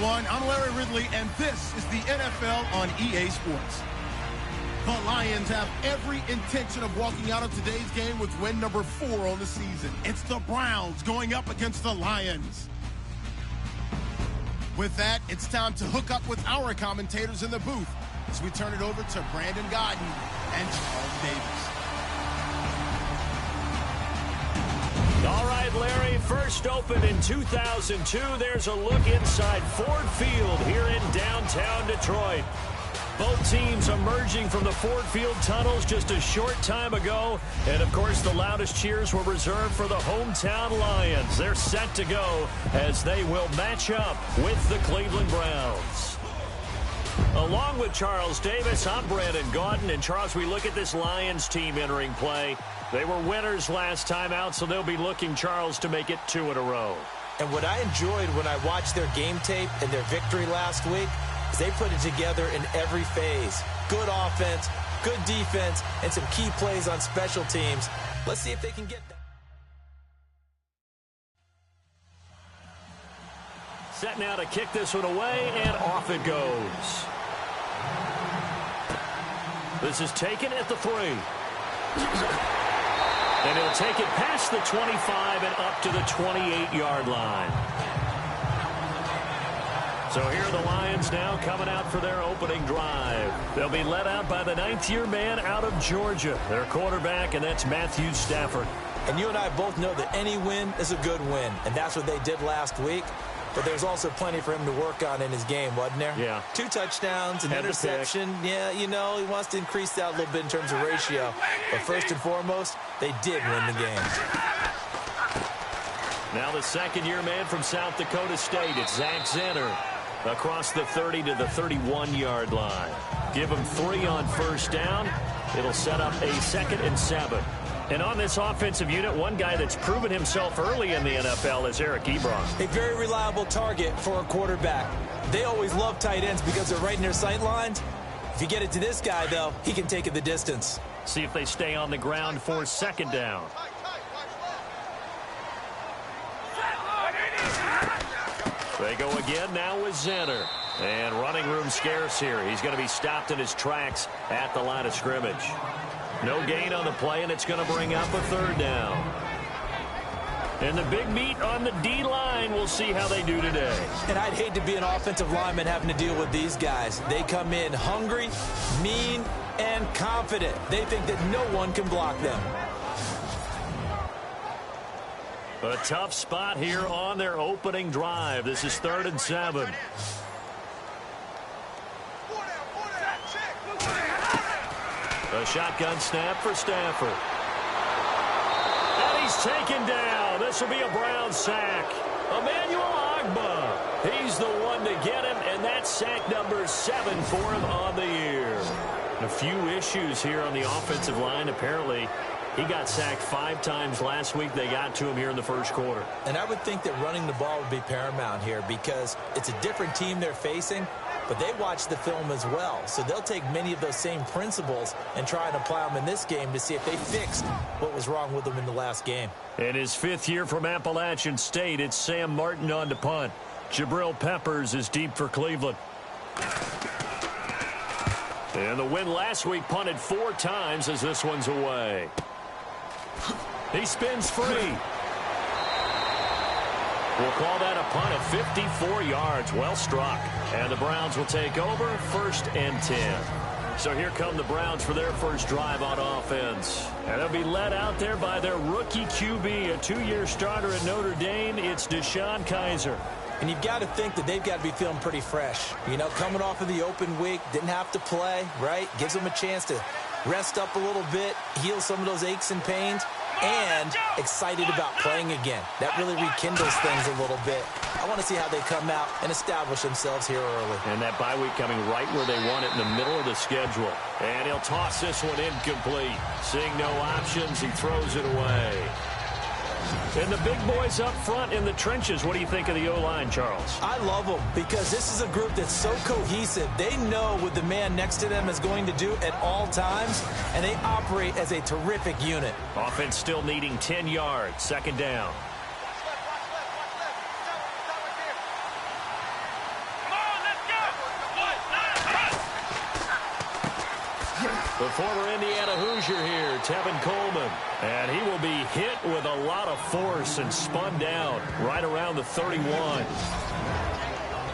everyone. I'm Larry Ridley, and this is the NFL on EA Sports. The Lions have every intention of walking out of today's game with win number 4 on the season. It's the Browns going up against the Lions. With that, it's time to hook up with our commentators in the booth as we turn it over to Brandon Gaudin and Charles Davis. All right, Larry, first opened in 2002. There's a look inside Ford Field here in downtown Detroit. Both teams emerging from the Ford Field tunnels just a short time ago. And, of course, the loudest cheers were reserved for the hometown Lions. They're set to go as they will match up with the Cleveland Browns. Along with Charles Davis, I'm Brandon Gaudin. And, Charles, we look at this Lions team entering play. They were winners last time out, so they'll be looking, Charles, to make it 2 in a row. And what I enjoyed when I watched their game tape and their victory last week is they put it together in every phase. Good offense, good defense, and some key plays on special teams. Let's see if they can get that. Set now to kick this one away, and off it goes. This is taken at the 3. And he'll take it past the 25 and up to the 28-yard line. So here are the Lions now coming out for their opening drive. They'll be led out by the 9th-year man out of Georgia, their quarterback, and that's Matthew Stafford. And you and I both know that any win is a good win, and that's what they did last week. But there's also plenty for him to work on in his game, wasn't there? Yeah. 2 touchdowns, an interception. Yeah, you know, he wants to increase that a little bit in terms of ratio. But first and foremost, they did win the game. Now the second-year man from South Dakota State, it's Zach Zenner. Across the 30 to the 31-yard line. Give him 3 on first down. It'll set up a 2nd and 7. And on this offensive unit, one guy that's proven himself early in the NFL is Eric Ebron. A very reliable target for a quarterback. They always love tight ends because they're right in their sight lines. If you get it to this guy, though, he can take it the distance. See if they stay on the ground for 2nd down. They go again now with Zenner. And running room scarce here. He's going to be stopped in his tracks at the line of scrimmage. No gain on the play, and it's going to bring up a 3rd down. And the big meat on the D-line, we'll see how they do today. And I'd hate to be an offensive lineman having to deal with these guys. They come in hungry, mean, and confident. They think that no one can block them. A tough spot here on their opening drive. This is 3rd and 7. A shotgun snap for Stafford. And he's taken down. This will be a Brown sack. Emmanuel Ogbah. He's the one to get him, and that's sack number 7 for him on the year. A few issues here on the offensive line. Apparently, he got sacked 5 times last week. They got to him here in the first quarter. And I would think that running the ball would be paramount here because it's a different team they're facing. But they watch the film as well, so they'll take many of those same principles and try and apply them in this game to see if they fixed what was wrong with them in the last game. In his 5th year from Appalachian State, it's Sam Martin on to punt. Jabril Peppers is deep for Cleveland. And the win last week punted 4 times as this one's away. He spins free. We'll call that a punt at 54 yards. Well struck. And the Browns will take over 1st and 10. So here come the Browns for their first drive on offense. And they'll be led out there by their rookie QB, a 2-year starter at Notre Dame. It's DeShone Kizer. And you've got to think that they've got to be feeling pretty fresh. You know, coming off of the open week, didn't have to play, right? Gives them a chance to rest up a little bit, heal some of those aches and pains, and excited about playing again. That really rekindles things a little bit. I want to see how they come out and establish themselves here early. And that bye week coming right where they want it in the middle of the schedule. And he'll toss this one incomplete. Seeing no options, he throws it away. And the big boys up front in the trenches, what do you think of the O-line, Charles? I love them because this is a group that's so cohesive. They know what the man next to them is going to do at all times, and they operate as a terrific unit. Offense still needing 10 yards, 2nd down. The former Indiana Hoosier here, Tevin Coleman. And he will be hit with a lot of force and spun down right around the 31.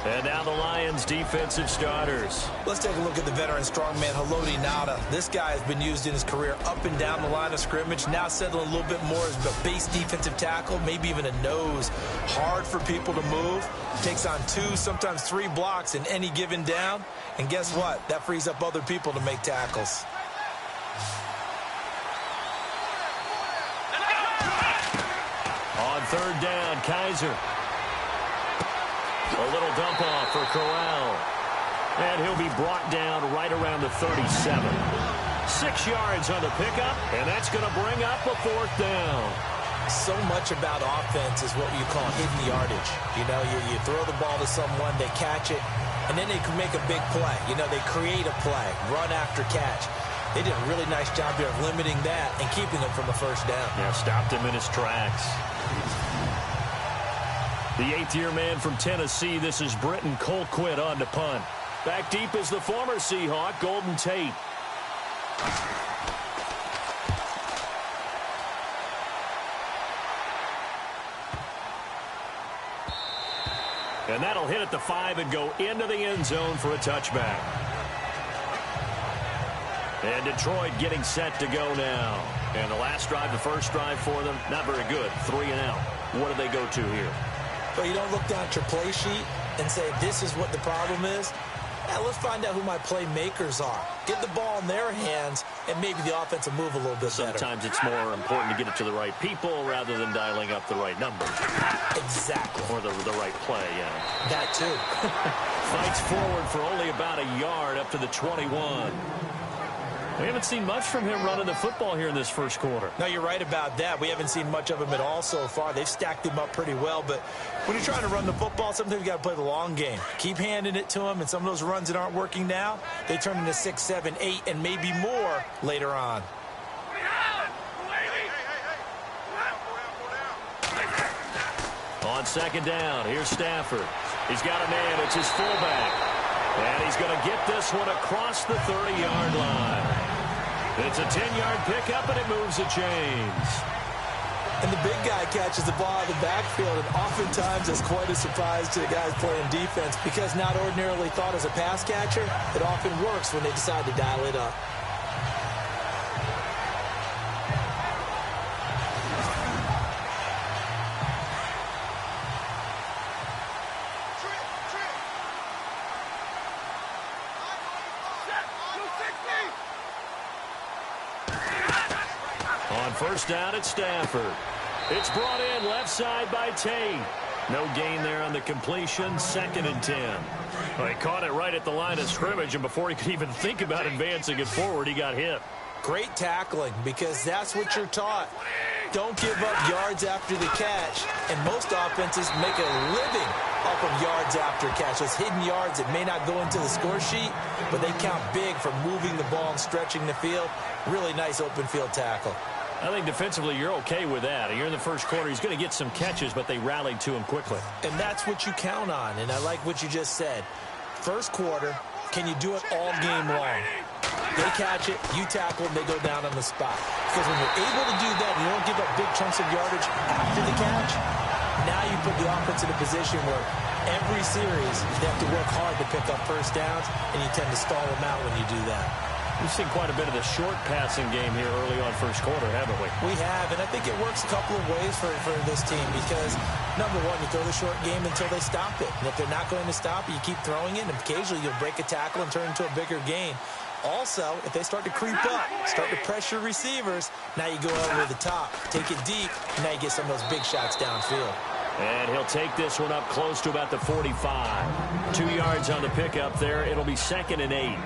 And now the Lions defensive starters. Let's take a look at the veteran strongman, Haloti Ngata. This guy has been used in his career up and down the line of scrimmage. Now settling a little bit more as a base defensive tackle, maybe even a nose. Hard for people to move. Takes on 2, sometimes 3 blocks in any given down. And guess what? That frees up other people to make tackles. On third down, Kaiser. A little dump off for Corral. And he'll be brought down right around the 37. 6 yards on the pickup, and that's going to bring up a 4th down. So much about offense is what you call hidden yardage. You know, you throw the ball to someone, they catch it, and then they can make a big play. You know, they create a play, run after catch. They did a really nice job here of limiting that and keeping him from a first down. Yeah, stopped him in his tracks. The 8th-year man from Tennessee, this is Britton Colquitt on to punt. Back deep is the former Seahawk, Golden Tate. And that'll hit at the 5 and go into the end zone for a touchback. And Detroit getting set to go now. And the last drive, the first drive for them, not very good. 3 and out. What do they go to here? But you don't look down at your play sheet and say, this is what the problem is. Now, let's find out who my playmakers are. Get the ball in their hands, and maybe the offense will move a little bit better. Sometimes it's more important to get it to the right people rather than dialing up the right number. Exactly. Or the right play, yeah. That, too. Fights forward for only about a yard up to the 21. We haven't seen much from him running the football here in this first quarter. No, you're right about that. We haven't seen much of him at all so far. They've stacked him up pretty well, but when you're trying to run the football, sometimes you got to play the long game. Keep handing it to him, and some of those runs that aren't working now, they turn into 6, 7, 8, and maybe more later on. On second down, here's Stafford. He's got a man. It's his fullback. And he's going to get this one across the 30-yard line. It's a 10-yard pickup, and it moves the chains. And the big guy catches the ball in the backfield, and oftentimes it's quite a surprise to the guys playing defense because not ordinarily thought as a pass catcher, it often works when they decide to dial it up. First down at Stafford. It's brought in left side by Tate. No gain there on the completion. 2nd and 10. Well, he caught it right at the line of scrimmage, and before he could even think about advancing it forward, he got hit. Great tackling, because that's what you're taught. Don't give up yards after the catch, and most offenses make a living off of yards after catch. Those hidden yards that may not go into the score sheet, but they count big for moving the ball and stretching the field. Really nice open field tackle. I think defensively you're okay with that. You're in the first quarter. He's going to get some catches, but they rallied to him quickly. And that's what you count on, and I like what you just said. First quarter, can you do it all game long? They catch it, you tackle them, they go down on the spot. Because when you're able to do that, you don't give up big chunks of yardage after the catch, now you put the offense in a position where every series they have to work hard to pick up first downs, and you tend to stall them out when you do that. We've seen quite a bit of the short passing game here early on first quarter, haven't we? We have, and I think it works a couple of ways for this team because, number one, you throw the short game until they stop it. And if they're not going to stop it, you keep throwing it, and occasionally you'll break a tackle and turn it into a bigger gain. Also, if they start to creep up, start to pressure receivers, now you go over the top, take it deep, and now you get some of those big shots downfield. And he'll take this one up close to about the 45. 2 yards on the pickup there. It'll be 2nd and 8.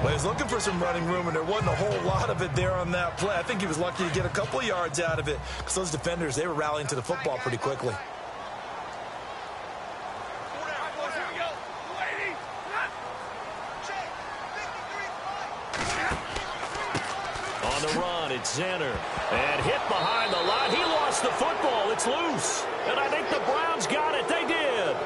Well, he was looking for some running room, and there wasn't a whole lot of it there on that play. I think he was lucky to get a couple of yards out of it because those defenders, they were rallying to the football pretty quickly. On the run, it's Zenner. And hit behind the line. He lost the football. It's loose. And I think the Browns got it. They did.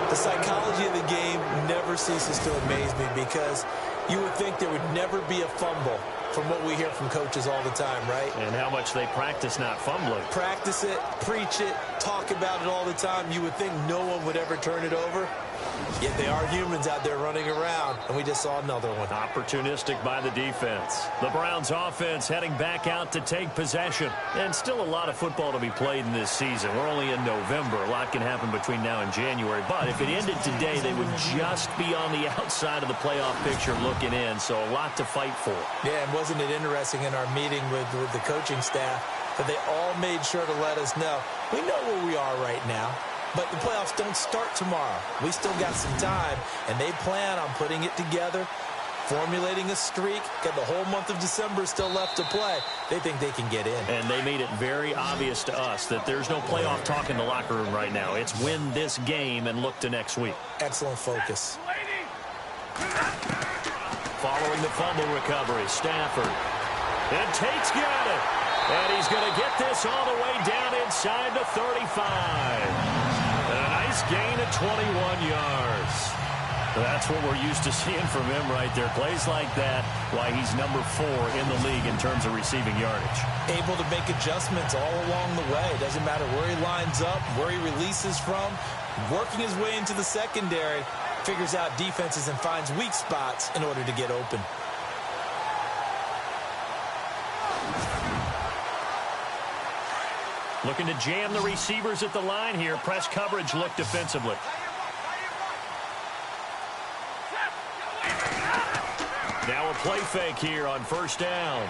The psychology of the game never ceases to amaze me because You would think there would never be a fumble from what we hear from coaches all the time, right? And how much they practice not fumbling. Practice it, preach it, talk about it all the time. You would think no one would ever turn it over. Yet they are humans out there running around, and we just saw another one. Opportunistic by the defense. The Browns offense heading back out to take possession. And still a lot of football to be played in this season. We're only in November. A lot can happen between now and January. But if it ended today, they would just be on the outside of the playoff picture looking in. So a lot to fight for. Yeah, and wasn't it interesting in our meeting with the coaching staff that they all made sure to let us know, we know where we are right now. But the playoffs don't start tomorrow. We still got some time, and they plan on putting it together, formulating a streak, got the whole month of December still left to play. They think they can get in. And they made it very obvious to us that there's no playoff talk in the locker room right now. It's win this game and look to next week. Excellent focus. Following the fumble recovery, Stafford. And Tate's got it. And he's going to get this all the way down inside the 35. A nice gain of 21 yards. That's what we're used to seeing from him right there. Plays like that, why he's number 4 in the league in terms of receiving yardage. Able to make adjustments all along the way. Doesn't matter where he lines up, where he releases from. Working his way into the secondary, figures out defenses and finds weak spots in order to get open. Looking to jam the receivers at the line here. Press coverage look defensively. Now a play fake here on first down.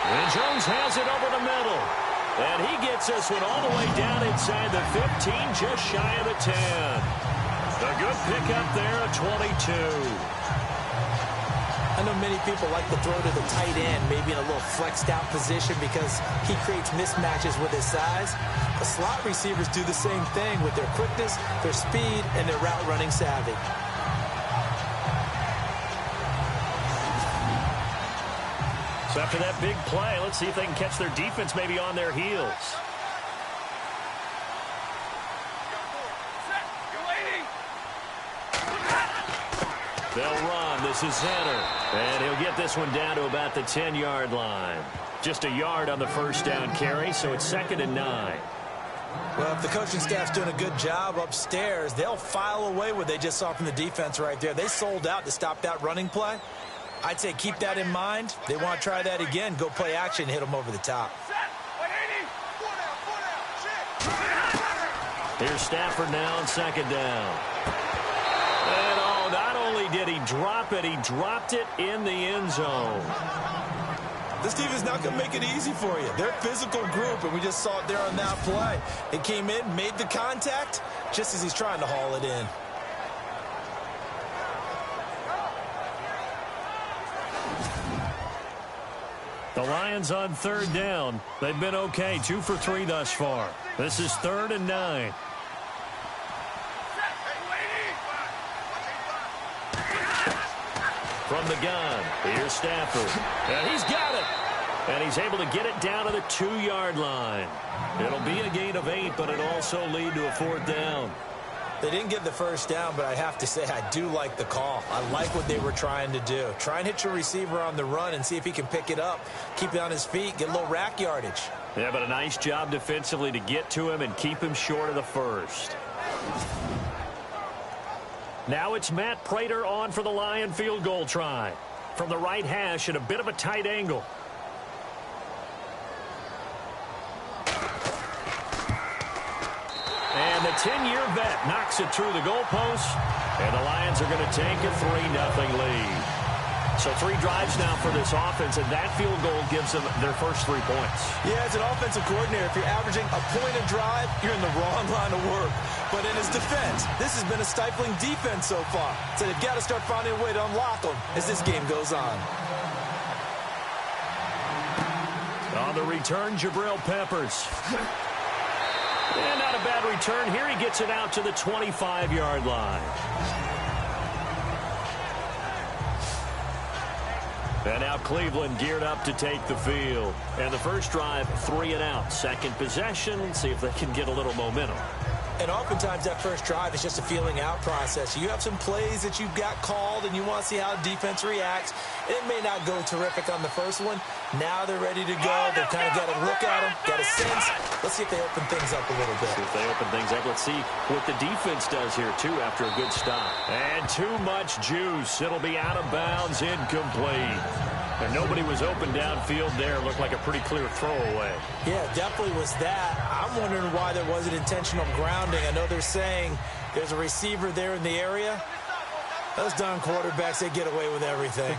And Jones has it over the middle. And he gets this one all the way down inside the 15, just shy of the 10. A good pickup there at 22. I know many people like to throw to the tight end, maybe in a little flexed out position because he creates mismatches with his size. The slot receivers do the same thing with their quickness, their speed, and their route running savvy. So after that big play, let's see if they can catch their defense maybe on their heels. They'll run. This is center. And he'll get this one down to about the 10-yard line. Just a yard on the first down carry, so it's 2nd and 9. Well, if the coaching staff's doing a good job upstairs, they'll file away what they just saw from the defense right there. They sold out to stop that running play. I'd say keep that in mind. They want to try that again. Go play action, hit them over the top. Here's Stafford now on 2nd down. And oh, not only did he drop it, he dropped it in the end zone. This team is not going to make it easy for you. They're a physical group, and we just saw it there on that play. It came in, made the contact, just as he's trying to haul it in. The Lions on 3rd down. They've been okay, 2 for 3 thus far. This is 3rd and 9. From the gun, here's Stafford. And he's got it. And he's able to get it down to the 2-yard line. It'll be a gain of 8, but it'll also lead to a 4th down. They didn't get the first down, but I have to say I do like the call. I like what they were trying to do. Try and hit your receiver on the run and see if he can pick it up. Keep it on his feet, get a little rack yardage. Yeah, but a nice job defensively to get to him and keep him short of the first. Now it's Matt Prater on for the Lion field goal try. From the right hash at a bit of a tight angle. And the 10-year vet knocks it through the goalpost. And the Lions are going to take a 3-0 lead. So 3 drives now for this offense, and that field goal gives them their first 3 points. Yeah, as an offensive coordinator, if you're averaging a point a drive, you're in the wrong line of work. But in his defense, this has been a stifling defense so far. So they've got to start finding a way to unlock them as this game goes on. On the return, Jabril Peppers. And not a bad return. Here he gets it out to the 25-yard line. And now Cleveland geared up to take the field. And the first drive, 3 and out. Second possession, see if they can get a little momentum. And oftentimes that first drive is just a feeling out process. You have some plays that you've got called and you want to see how defense reacts. It may not go terrific on the first one. Now they're ready to go. They've kind of got a look at them, got a sense. Let's see if they open things up a little bit. See if they open things up. Let's see what the defense does here, too, after a good stop. And too much juice. It'll be out of bounds, incomplete. And nobody was open downfield there. Looked like a pretty clear throwaway. Yeah, definitely was that. I'm wondering why there wasn't intentional grounding. I know they're saying there's a receiver there in the area. Those darn quarterbacks, they get away with everything.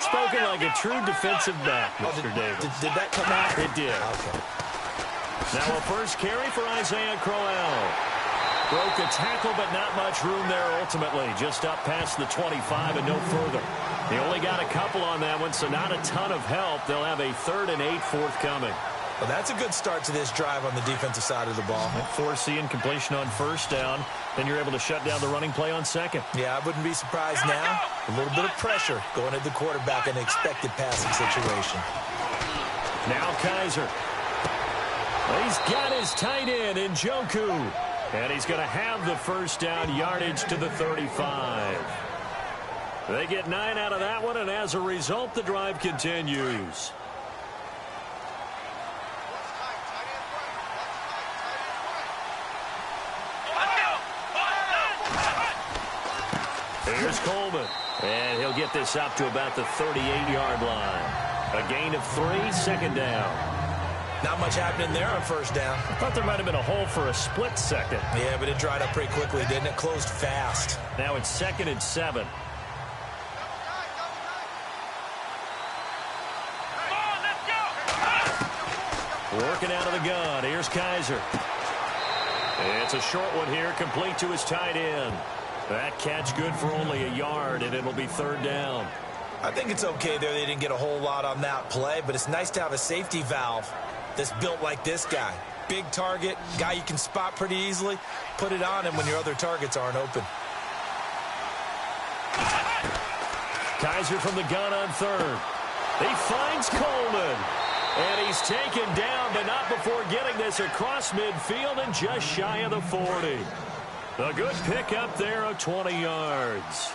Spoken like a true defensive back, Mr. Davis. Did that come out? It did. Okay. Now a first carry for Isaiah Crowell. Broke a tackle, but not much room there ultimately. Just up past the 25 and no further. They only got a couple on that one, so not a ton of help. They'll have a 3rd and 8 forthcoming. Well, that's a good start to this drive on the defensive side of the ball. Forcing completion on first down. Then you're able to shut down the running play on second. Yeah, I wouldn't be surprised now. A little bit of pressure going at the quarterback in an expected passing situation. Now Kizer. He's got his tight end in Njoku. And he's going to have the first down, yardage to the 35. They get 9 out of that one, and as a result, the drive continues. Here's Coleman, and he'll get this up to about the 38-yard line. A gain of 3, 2nd down. Not much happening there on first down. I thought there might have been a hole for a split second. Yeah, but it dried up pretty quickly, didn't it? Closed fast. Now it's 2nd and 7. Working out of the gun. Here's Kizer. It's a short one here, complete to his tight end. That catch good for only a yard, and it'll be 3rd down. I think it's okay there. They didn't get a whole lot on that play, but it's nice to have a safety valve that's built like this guy. Big target, guy you can spot pretty easily. Put it on him when your other targets aren't open. Kizer from the gun on 3rd. He finds Coleman. And he's taken down, but not before getting this across midfield and just shy of the 40. A good pickup there of 20 yards.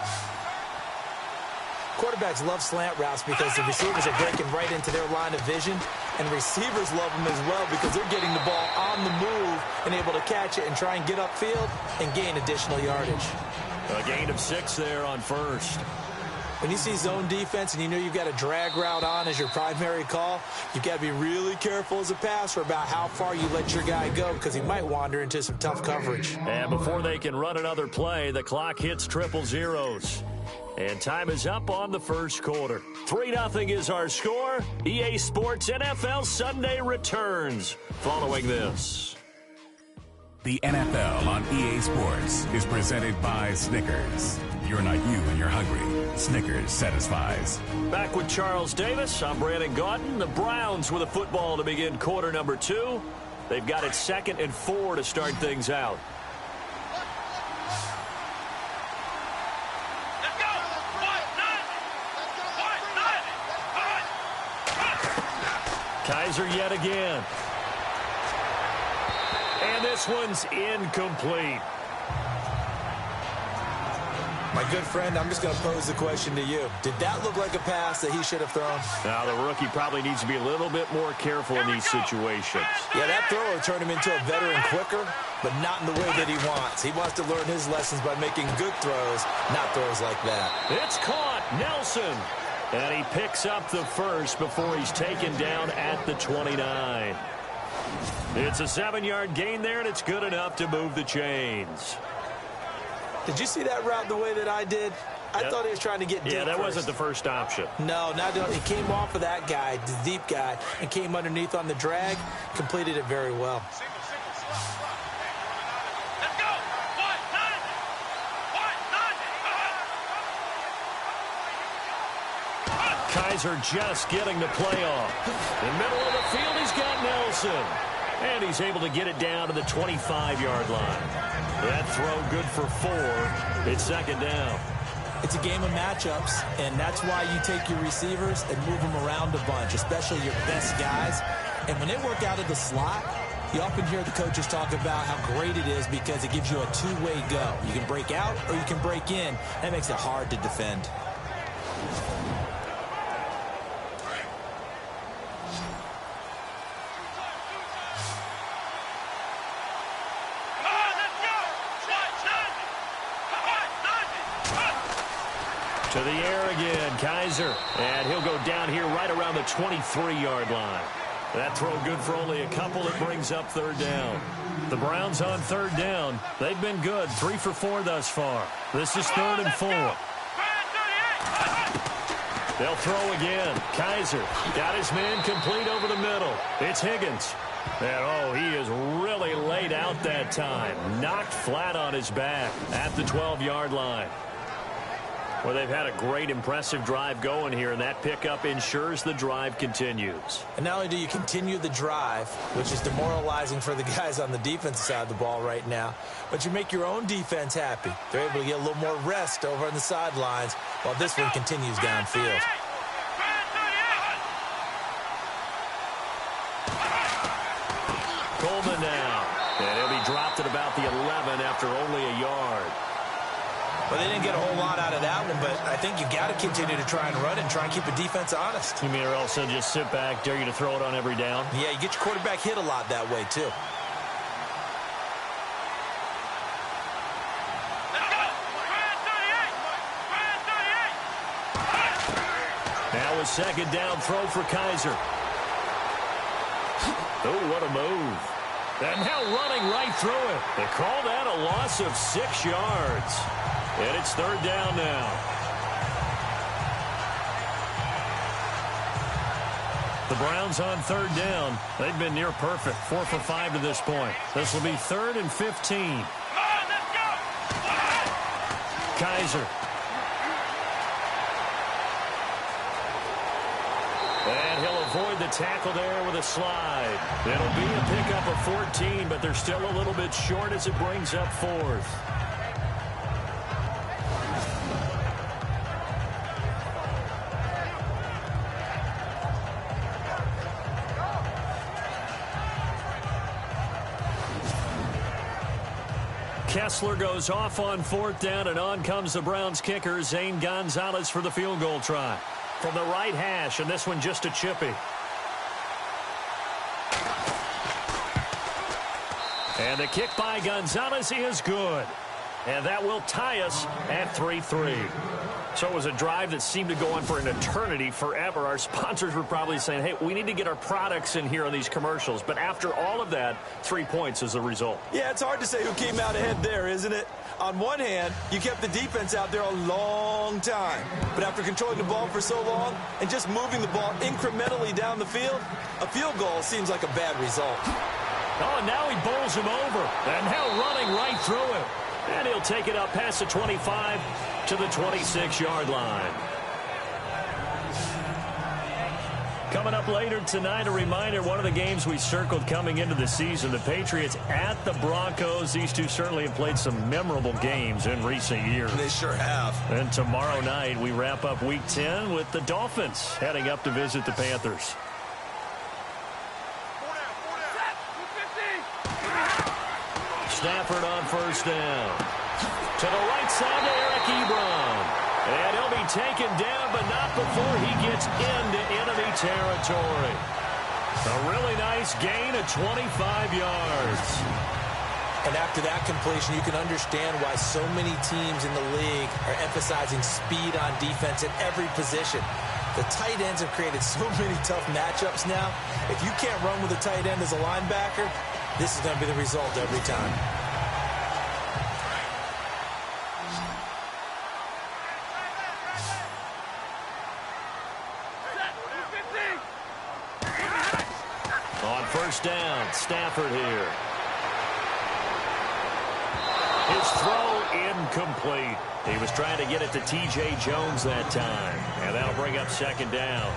Quarterbacks love slant routes because the receivers are breaking right into their line of vision, and receivers love them as well because they're getting the ball on the move and able to catch it and try and get upfield and gain additional yardage. A gain of 6 there on first. When you see zone defense and you know you've got a drag route on as your primary call, you've got to be really careful as a passer about how far you let your guy go because he might wander into some tough coverage. And before they can run another play, the clock hits triple zeros. And time is up on the first quarter. 3-0 is our score. EA Sports NFL Sunday returns following this. The NFL on EA Sports is presented by Snickers. You're not you when you're hungry. Snickers satisfies. Back with Charles Davis. I'm Brandon Gaudin. The Browns with a football to begin quarter number 2. They've got it 2nd and 4 to start things out. Kizer yet again. And this one's incomplete. My good friend, I'm just going to pose the question to you. Did that look like a pass that he should have thrown? Now, the rookie probably needs to be a little bit more careful in these situations. Yeah, that throw will turn him into a veteran quicker, but not in the way that he wants. He wants to learn his lessons by making good throws, not throws like that. It's caught. Nelson. And he picks up the first before he's taken down at the 29. It's a 7-yard gain there, and it's good enough to move the chains. Did you see that route the way that I did? I thought he was trying to get deep. Yeah, that first. wasn't the first option. No, he came off of that guy, the deep guy, and came underneath on the drag, completed it very well. Kizer just getting the play off. In the middle of the field, he's got Nelson. And he's able to get it down to the 25-yard line. That throw good for 4. It's 2nd down. It's a game of matchups, and that's why you take your receivers and move them around a bunch, especially your best guys. And when they work out of the slot, You often hear the coaches talk about how great it is because it gives you a two-way go. You can break out or you can break in. That makes it hard to defend. To the air again, Kaiser. And he'll go down here right around the 23-yard line. That throw good for only a couple. It brings up third down. The Browns on third down. They've been good. 3 for 4 thus far. This is 3rd and 4. They'll throw again. Kaiser got his man complete over the middle. It's Higgins. And, he is really laid out that time. Knocked flat on his back at the 12-yard line. Well, they've had a great, impressive drive going here, and that pickup ensures the drive continues. And not only do you continue the drive, which is demoralizing for the guys on the defensive side of the ball right now, but you make your own defense happy. They're able to get a little more rest over on the sidelines while this one continues downfield. Coleman now. And he'll be dropped at about the 11 after only a yard. Well, they didn't get a whole lot out of that one, but I think you got to continue to try and run it and try and keep the defense honest. You mean or else they'll just sit back, dare you to throw it on every down? Yeah, you get your quarterback hit a lot that way, too. Now a second down throw for Kaiser. Oh, what a move. And now running right through it. They call that a loss of 6 yards. And it's third down now. The Browns on third down. They've been near perfect. 4 for 5 to this point. This will be 3rd and 15. Kaiser. And he'll avoid the tackle there with a slide. It'll be a pickup of 14, but they're still a little bit short as it brings up 4th. Kessler goes off on 4th down, and on comes the Browns kicker, Zane Gonzalez, for the field goal try. From the right hash, and this one just a chippy. And the kick by Gonzalez is good. And that will tie us at 3-3. So it was a drive that seemed to go on for an eternity, forever. Our sponsors were probably saying, hey, we need to get our products in here on these commercials. But after all of that, 3 points is the result. Yeah, it's hard to say who came out ahead there, isn't it? On one hand, you kept the defense out there a long time. But after controlling the ball for so long and just moving the ball incrementally down the field, a field goal seems like a bad result. Oh, now he bowls him over. And now running right through it. And he'll take it up past the 25 to the 26-yard line. Coming up later tonight, a reminder, one of the games we circled coming into the season, the Patriots at the Broncos. These two certainly have played some memorable games in recent years. They sure have. And tomorrow night, we wrap up Week 10 with the Dolphins heading up to visit the Panthers. Stafford on 1st down. To the right side to Eric Ebron. And he'll be taken down, but not before he gets into enemy territory. A really nice gain of 25 yards. And after that completion, you can understand why so many teams in the league are emphasizing speed on defense at every position. The tight ends have created so many tough matchups now. If you can't run with a tight end as a linebacker, this is going to be the result every time. On 1st down, Stafford here. His throw incomplete. He was trying to get it to T.J. Jones that time. And that'll bring up 2nd down.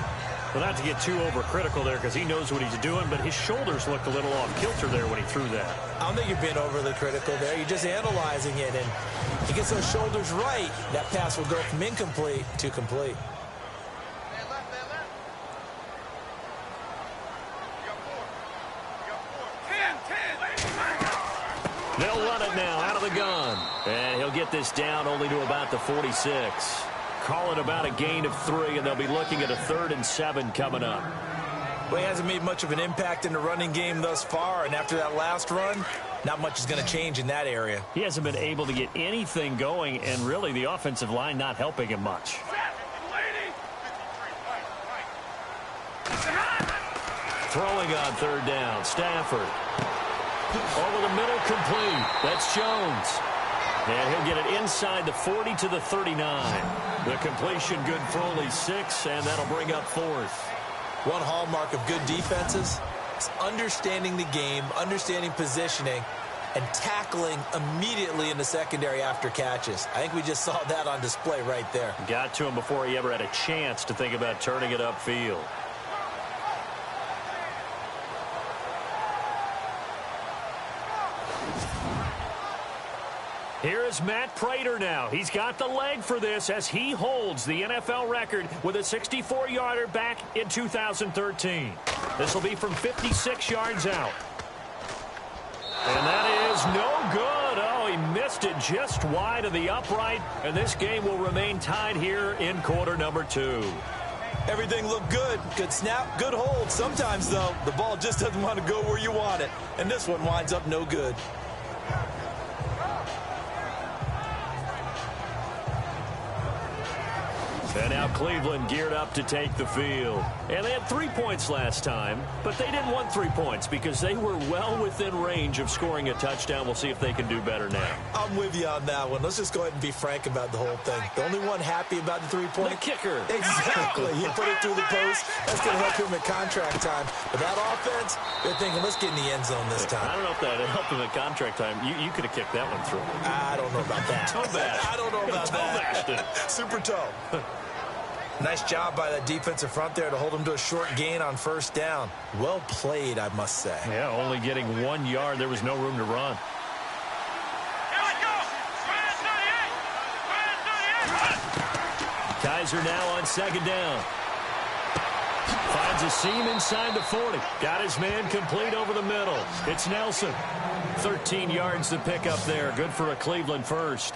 Well, not to get too overcritical there because he knows what he's doing, but his shoulders looked a little off kilter there when he threw that. I don't think you're being overly critical there. You're just analyzing it, and he gets those shoulders right. That pass will go from incomplete to complete. They'll run it now out of the gun. And he'll get this down only to about the 46. Call it about a gain of 3, and they'll be looking at a 3rd and 7 coming up. Well, he hasn't made much of an impact in the running game thus far, and after that last run, not much is going to change in that area. He hasn't been able to get anything going, and really the offensive line not helping him much. Throwing on 3rd down, Stafford. Over the middle, complete. That's Jones. And he'll get it inside the 40 to the 39. The completion good for only 6, and that'll bring up 4th. One hallmark of good defenses is understanding the game, understanding positioning, and tackling immediately in the secondary after catches. I think we just saw that on display right there. Got to him before he ever had a chance to think about turning it upfield. Here is Matt Prater now. He's got the leg for this as he holds the NFL record with a 64-yarder back in 2013. This will be from 56 yards out. And that is no good. Oh, he missed it just wide of the upright. And this game will remain tied here in quarter number 2. Everything looked good. Good snap, good hold. Sometimes, though, the ball just doesn't want to go where you want it. And this one winds up no good. And now Cleveland geared up to take the field. And they had 3 points last time, but they didn't want 3 points because they were well within range of scoring a touchdown. We'll see if they can do better now. I'm with you on that one. Let's just go ahead and be frank about the whole thing. The only one happy about the 3-point? The kicker. Exactly. He put it through the post. That's going to help him at contract time. But that offense, they're thinking, let's get in the end zone this time. I don't know if that helped him at contract time. You could have kicked that one through. I don't know about that. Toe bash. I don't know about that. Bashed. Super toe. Nice job by that defensive front there to hold him to a short gain on 1st down. Well played, I must say. Yeah, only getting 1 yard. There was no room to run. Kaiser now on 2nd down. Finds a seam inside the 40. Got his man complete over the middle. It's Nelson. 13 yards to pick up there. Good for a Cleveland first.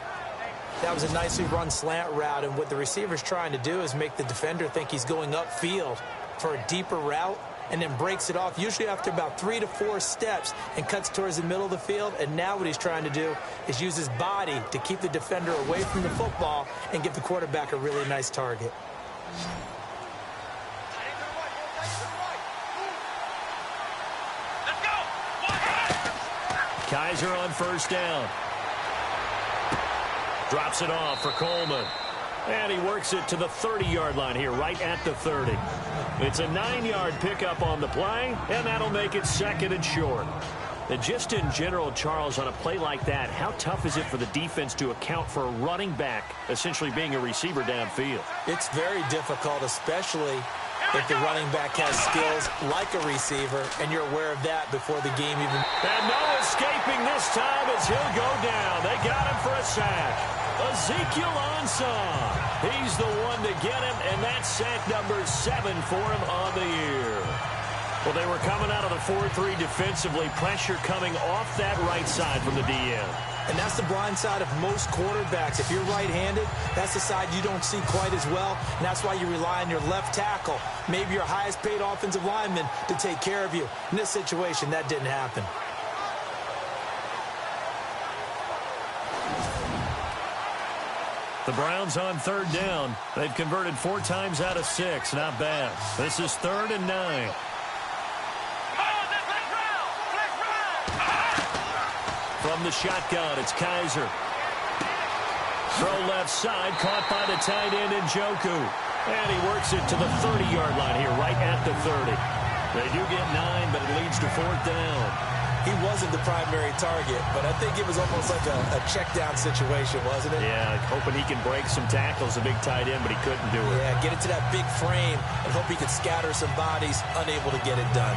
That was a nicely run slant route, and what the receiver's trying to do is make the defender think he's going upfield for a deeper route and then breaks it off, usually after about 3 to 4 steps, and cuts towards the middle of the field. And now what he's trying to do is use his body to keep the defender away from the football and give the quarterback a really nice target. Kaiser on 1st down. Drops it off for Coleman. And he works it to the 30-yard line here, right at the 30. It's a 9-yard pickup on the play, and that'll make it 2nd and short. And just in general, Charles, on a play like that, how tough is it for the defense to account for a running back essentially being a receiver downfield? It's very difficult, especially if the running back has skills like a receiver, and you're aware of that before the game even. And no escaping this time as he'll go down. They got him for a sack. Ezekiel Ansah. He's the one to get him, and that's sack number 7 for him on the year. Well, they were coming out of the 4-3 defensively. Pressure coming off that right side from the DN. And that's the blind side of most quarterbacks. If you're right-handed, that's the side you don't see quite as well. And that's why you rely on your left tackle, maybe your highest-paid offensive lineman, to take care of you. In this situation, that didn't happen. The Browns on 3rd down. They've converted 4 times out of 6. Not bad. This is 3rd and 9. From the shotgun, it's Kaiser. Throw left side, caught by the tight end Njoku. And he works it to the 30-yard line here, right at the 30. They do get 9, but it leads to 4th down. He wasn't the primary target, but I think it was almost like a check-down situation, wasn't it? Yeah, hoping he can break some tackles, a big tight end, but he couldn't do it. Yeah, get it to that big frame and hope he could scatter some bodies, unable to get it done.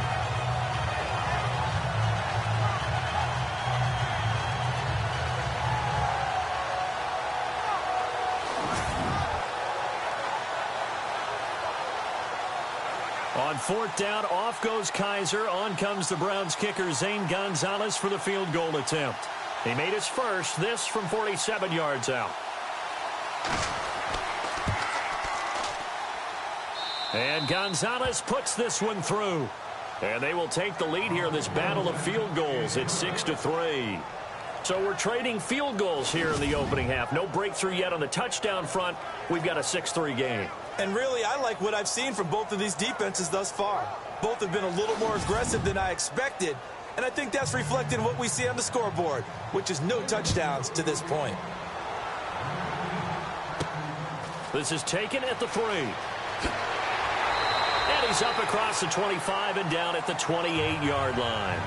On 4th down, off goes Kaiser. On comes the Browns kicker, Zane Gonzalez, for the field goal attempt. He made his first, this from 47 yards out. And Gonzalez puts this one through. And they will take the lead here in this battle of field goals. It's 6-3. So we're trading field goals here in the opening half. No breakthrough yet on the touchdown front. We've got a 6-3 game. And really, I like what I've seen from both of these defenses thus far. Both have been a little more aggressive than I expected. And I think that's reflected in what we see on the scoreboard, which is no touchdowns to this point. This is taken at the 3. And he's up across the 25 and down at the 28-yard line.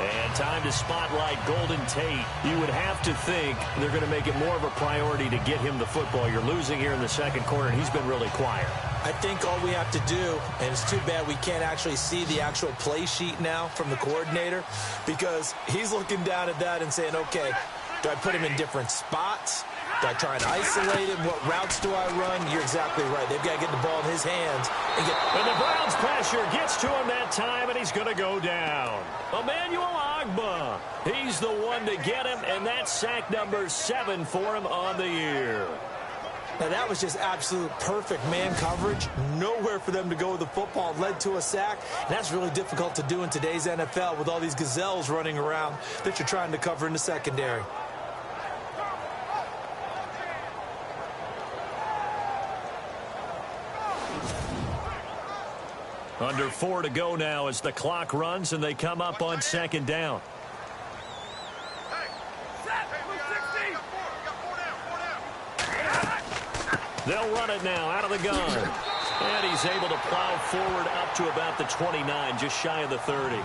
And time to spotlight Golden Tate. You would have to think they're going to make it more of a priority to get him the football. You're losing here in the second quarter, and he's been really quiet. I think all we have to do, and it's too bad we can't actually see the actual play sheet now from the coordinator, because he's looking down at that and saying, okay, do I put him in different spots? Do I try and isolate him? What routes do I run? You're exactly right. They've got to get the ball in his hands. And the Browns pressure gets to him that time, and he's going to go down. Emmanuel Ogbah. He's the one to get him, and that's sack number 7 for him on the year. Now, that was just absolute perfect man coverage. Nowhere for them to go with the football. Led to a sack. And that's really difficult to do in today's NFL with all these gazelles running around that you're trying to cover in the secondary. Under 4 to go now as the clock runs and they come up on second down. They'll run it now out of the gun. And he's able to plow forward up to about the 29, just shy of the 30.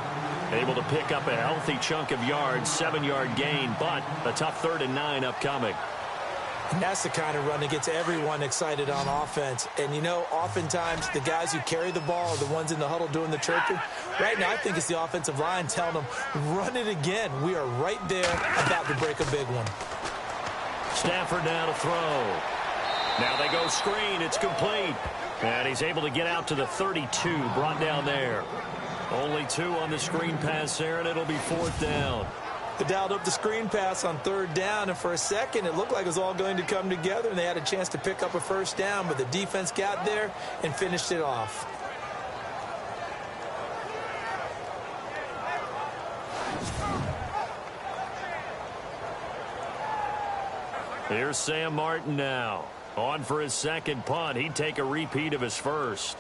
Able to pick up a healthy chunk of yards, 7-yard gain, but a tough 3rd and 9 upcoming. And that's the kind of run that gets everyone excited on offense. And, you know, oftentimes the guys who carry the ball are the ones in the huddle doing the chirping. Right now, I think it's the offensive line telling them, run it again. We are right there about to break a big one. Stafford now to throw. Now they go screen. It's complete. And he's able to get out to the 32, brought down there. Only 2 on the screen pass there, and it'll be 4th down. They dialed up the screen pass on 3rd down, and for a second it looked like it was all going to come together, and they had a chance to pick up a 1st down, but the defense got there and finished it off. Here's Sam Martin now. On for his second punt. He'd take a repeat of his first.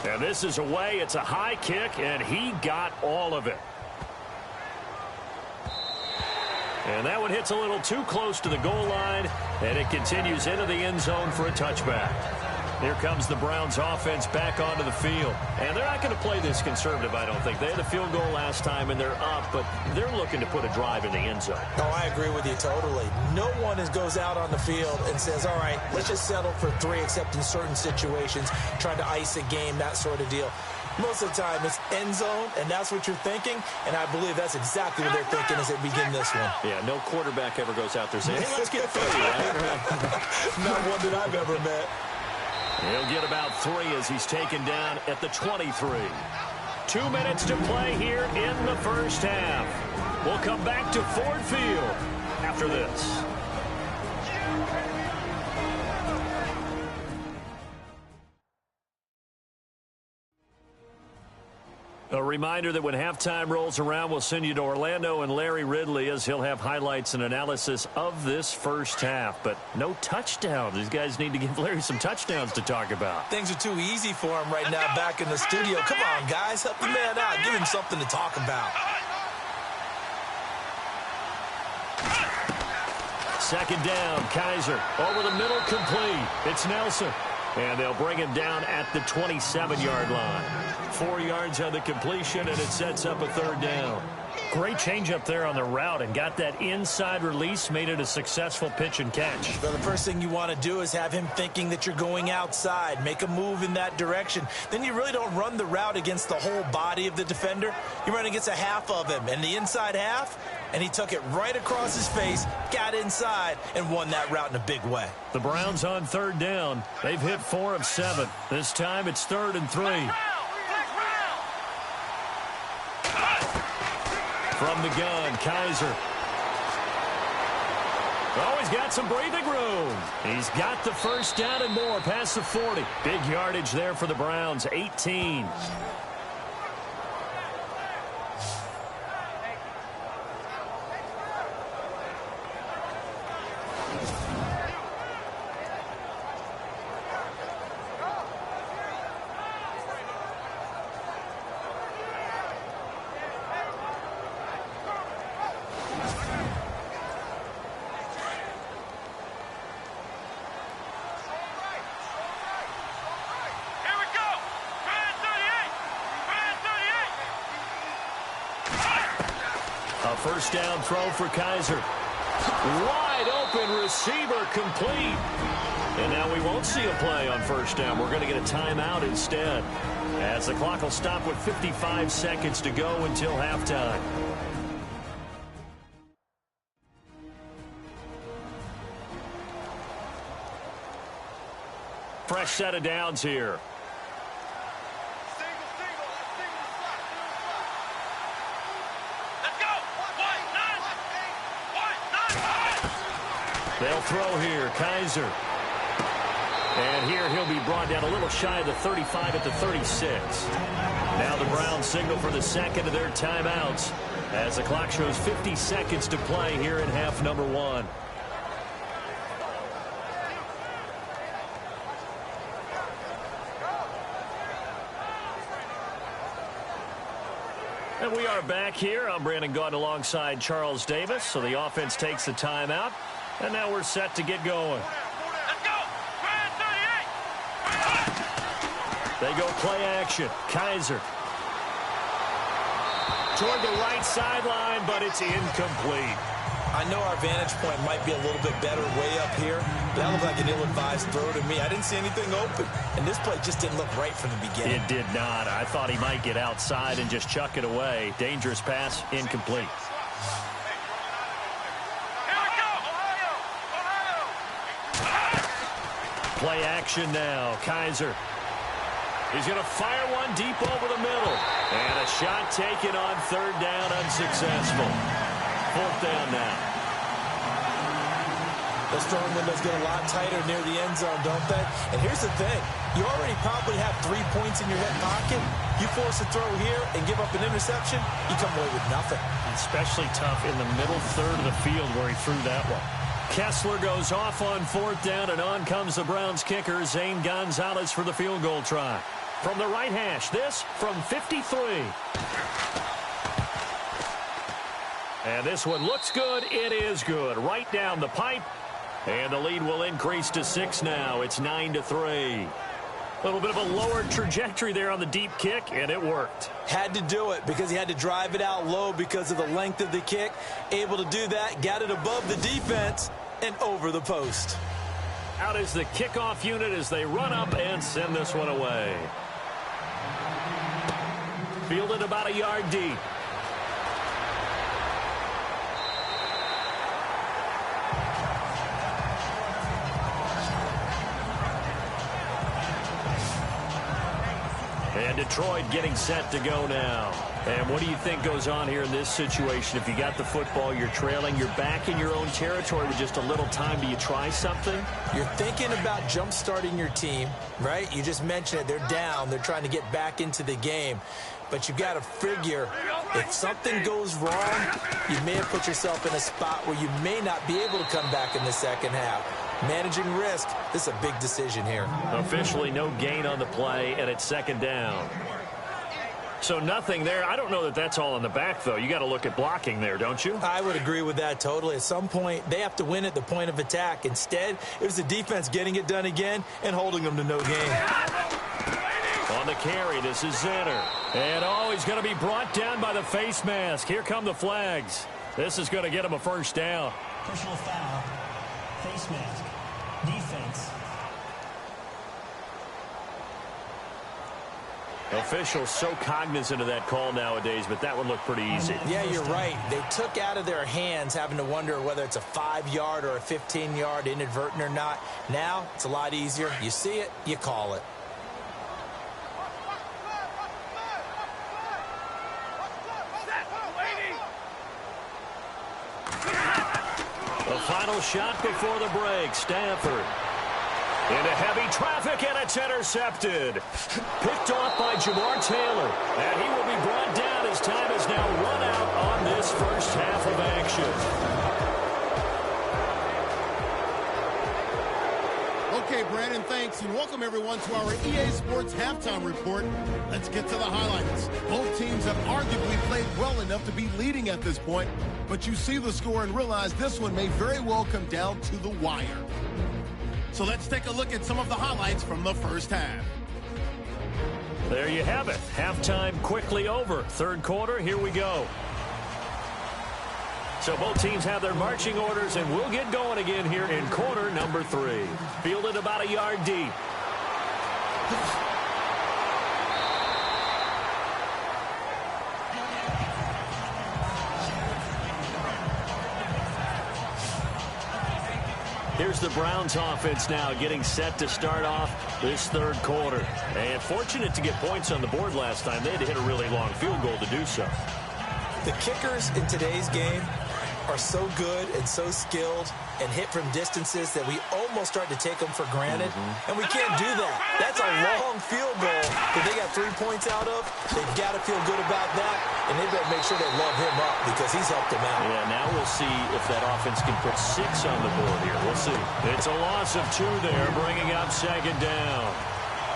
And this is away. It's a high kick, and he got all of it. And that one hits a little too close to the goal line, and it continues into the end zone for a touchback. Here comes the Browns offense back onto the field. And they're not going to play this conservative, I don't think. They had a field goal last time, and they're up, but they're looking to put a drive in the end zone. Oh, I agree with you totally. No one goes out on the field and says, all right, let's just settle for 3, except in certain situations, trying to ice a game, that sort of deal. Most of the time, it's end zone, and that's what you're thinking, and I believe that's exactly what they're thinking as they begin this one. Yeah, no quarterback ever goes out there saying, hey, let's get 3, right? Not one that I've ever met. He'll get about 3 as he's taken down at the 23. 2 minutes to play here in the first half. We'll come back to Ford Field after this. A reminder that when halftime rolls around, we'll send you to Orlando and Larry Ridley as he'll have highlights and analysis of this first half. But no touchdowns. These guys need to give Larry some touchdowns to talk about. Things are too easy for him right now back in the studio. Come on, guys. Help the man out. Give him something to talk about. Second down, Kaiser. Over the middle, complete. It's Nelson. And they'll bring him down at the 27-yard line. 4 yards on the completion, and it sets up a 3rd down. Great change up there on the route and got that inside release, made it a successful pitch and catch. Well, the first thing you want to do is have him thinking that you're going outside, make a move in that direction. Then you really don't run the route against the whole body of the defender. You run against a half of him, and the inside half, and he took it right across his face, got inside, and won that route in a big way. The Browns on third down. They've hit 4 of 7. This time it's 3rd and 3. From the gun, Kaiser. Oh, he's got some breathing room. He's got the first down and more past the 40. Big yardage there for the Browns, 18. A first down throw for Kaiser. Wide open receiver complete. And now we won't see a play on first down. We're going to get a timeout instead, as the clock will stop with 55 seconds to go until halftime. Fresh set of downs here. They'll throw here, Kaiser. And here he'll be brought down a little shy of the 35 at the 36. Now the Browns signal for the second of their timeouts as the clock shows 50 seconds to play here in half number 1. And we are back here. I'm Brandon Gaudin alongside Charles Davis. So the offense takes the timeout. And now we're set to get going. Let's go! They go play action. Kaiser. Toward the right sideline, but it's incomplete. I know our vantage point might be a little bit better way up here, but that looked like an ill-advised throw to me. I didn't see anything open, and this play just didn't look right from the beginning. It did not. I thought he might get outside and just chuck it away. Dangerous pass, incomplete. Play action now. Kaiser. He's going to fire one deep over the middle. And a shot taken on third down, unsuccessful. Fourth down now. Those throwing windows get a lot tighter near the end zone, don't they? And here's the thing. You already probably have 3 points in your hip pocket. You force a throw here and give up an interception, you come away with nothing. Especially tough in the middle third of the field where he threw that one. Kessler goes off on fourth down, and on comes the Browns kicker, Zane Gonzalez, for the field goal try. From the right hash, this from 53. And this one looks good. It is good. Right down the pipe. And the lead will increase to 6 now. It's 9-3. A little bit of a lower trajectory there on the deep kick, and it worked. Had to do it because he had to drive it out low because of the length of the kick. Able to do that, got it above the defense and over the post. Out is the kickoff unit as they run up and send this one away. Fielded about a yard deep. And Detroit getting set to go now. And what do you think goes on here in this situation? If you got the football, you're trailing, you're back in your own territory with just a little time. Do you try something? You're thinking about jump-starting your team, right? You just mentioned it. They're down. They're trying to get back into the game. But you've got to figure if something goes wrong, you may have put yourself in a spot where you may not be able to come back in the second half. Managing risk, this is a big decision here. Officially no gain on the play, and it's second down. So nothing there. I don't know that that's all in the back, though. You got to look at blocking there, don't you? I would agree with that totally. At some point, they have to win at the point of attack. Instead, it was the defense getting it done again and holding them to no gain. On On the carry, this is Zenner. And, he's going to be brought down by the face mask. Here come the flags. This is going to get him a first down. Personal foul, face mask, defense. Officials so cognizant of that call nowadays, but that one looked pretty easy. Yeah, you're right. They took out of their hands having to wonder whether it's a 5-yard or a 15-yard inadvertent or not. Now, it's a lot easier. You see it, you call it. The final shot before the break, Stafford. Into heavy traffic, and it's intercepted. Picked off by Jamar Taylor. And he will be brought down as time is now run out on this first half of action. Okay, Brandon, thanks, and welcome everyone to our EA Sports Halftime Report. Let's get to the highlights. Both teams have arguably played well enough to be leading at this point, but you see the score and realize this one may very well come down to the wire. So let's take a look at some of the highlights from the first half. There you have it. Halftime quickly over. Third quarter, here we go. So both teams have their marching orders, and we'll get going again here in quarter number 3. Fielded about a yard deep. Here's the Browns offense now getting set to start off this third quarter. And fortunate to get points on the board last time. They had to hit a really long field goal to do so. The kickers in today's game are so good and so skilled and hit from distances that we almost start to take them for granted. And we can't do that. That's a long field goal that they got 3 points out of. They've got to feel good about that, and they've got to make sure they love him up because he's helped them out. Yeah, now we'll see if that offense can put 6 on the board here. We'll see. It's a loss of 2 there, bringing up second down.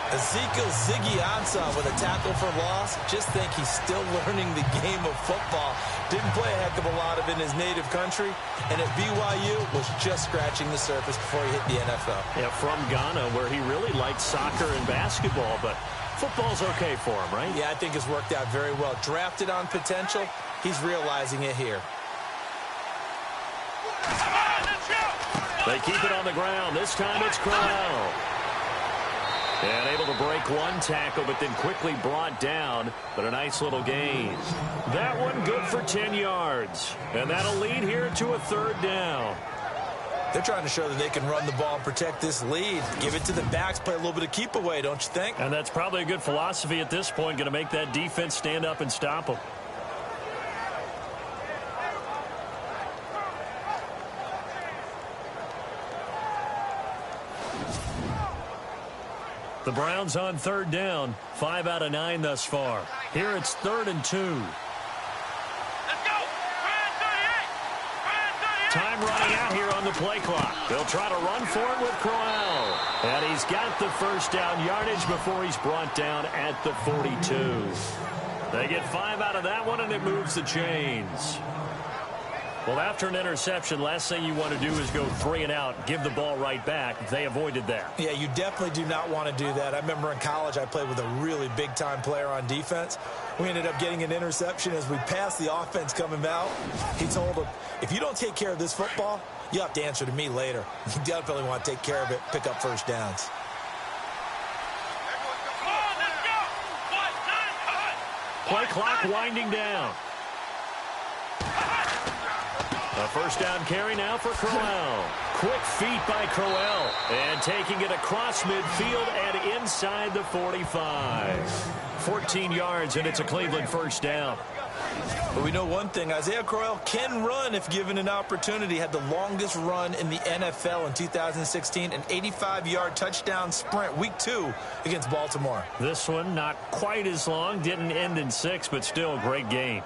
Ezekiel Ziggy Ansah with a tackle for loss. Just think he's still learning the game of football. Didn't play a heck of a lot of it in his native country. And at BYU was just scratching the surface before he hit the NFL. Yeah, from Ghana, where he really liked soccer and basketball, but football's okay for him, right? Yeah, I think it's worked out very well. Drafted on potential, he's realizing it here. They keep it on the ground. This time it's Crowell. And able to break one tackle, but then quickly brought down. But a nice little gain. That one good for 10 yards. And that'll lead here to a third down. They're trying to show that they can run the ball and protect this lead. Give it to the backs, play a little bit of keep away, don't you think? And that's probably a good philosophy at this point. Going to make that defense stand up and stop them. The Browns on third down. 5 out of 9 thus far. Here it's 3rd and 2. Let's go. Time running out here on the play clock. They'll try to run for it with Crowell. And he's got the first down yardage before he's brought down at the 42. They get 5 out of that one, and it moves the chains. Well, after an interception, last thing you want to do is go 3 and out, give the ball right back. They avoided that. Yeah, you definitely do not want to do that. I remember in college I played with a really big-time player on defense. We ended up getting an interception as we passed the offense coming out. He told him, if you don't take care of this football, you have to answer to me later. You definitely want to take care of it, pick up first downs. Play clock winding down. A first down carry now for Crowell. Quick feet by Crowell. And taking it across midfield and inside the 45. 14 yards, and it's a Cleveland first down. But we know one thing. Isaiah Crowell can run if given an opportunity. Had the longest run in the NFL in 2016. An 85-yard touchdown sprint week 2 against Baltimore. This one not quite as long. Didn't end in 6, but still a great game.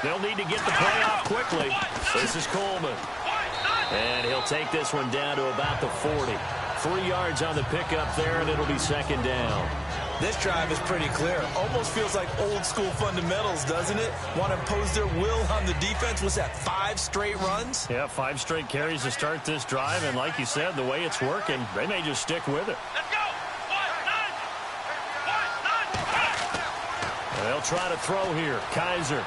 They'll need to get the play off quickly. This is Coleman. And he'll take this one down to about the 40. 3 yards on the pickup there, and it'll be second down. This drive is pretty clear. Almost feels like old school fundamentals, doesn't it? Want to impose their will on the defense. Was that 5 straight runs? Yeah, 5 straight carries to start this drive, and like you said, the way it's working, they may just stick with it. Let's go! 1, 9, 1, 9. They'll try to throw here. Kaiser.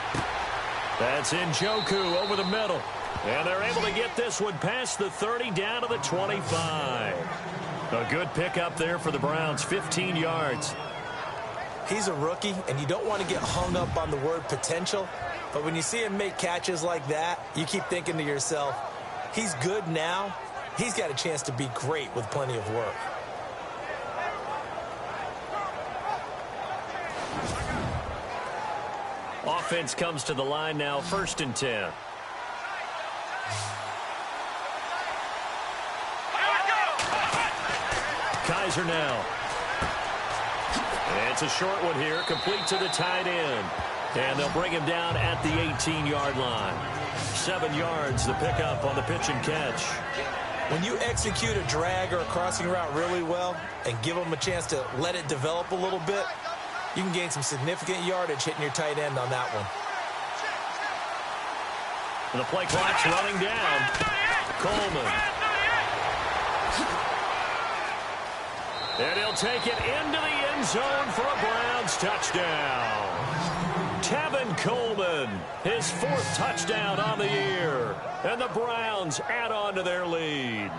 That's Njoku over the middle. And they're able to get this one past the 30 down to the 25. A good pickup there for the Browns, 15 yards. He's a rookie, and you don't want to get hung up on the word potential. But when you see him make catches like that, you keep thinking to yourself, he's good now. He's got a chance to be great with plenty of work. Offense comes to the line now, 1st and 10. Kaiser now. It's a short one here, complete to the tight end. And they'll bring him down at the 18-yard line. 7 yards, the pickup on the pitch and catch. When you execute a drag or a crossing route really well and give them a chance to let it develop a little bit, you can gain some significant yardage hitting your tight end on that one. And the play clock's running down. Coleman. And he'll take it into the end zone for a Browns touchdown. Tevin Coleman, his 4th touchdown on the year. And the Browns add on to their lead.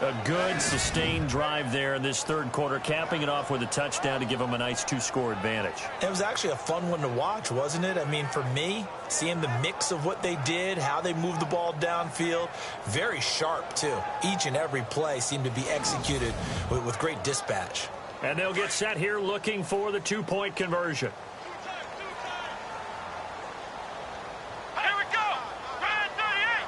A good, sustained drive there in this 3rd quarter, capping it off with a touchdown to give them a nice 2-score advantage. It was actually a fun one to watch, wasn't it? I mean, for me, seeing the mix of what they did, how they moved the ball downfield, very sharp, too. Each and every play seemed to be executed with great dispatch. And they'll get set here looking for the 2-point conversion. Here we go! Ryan 38!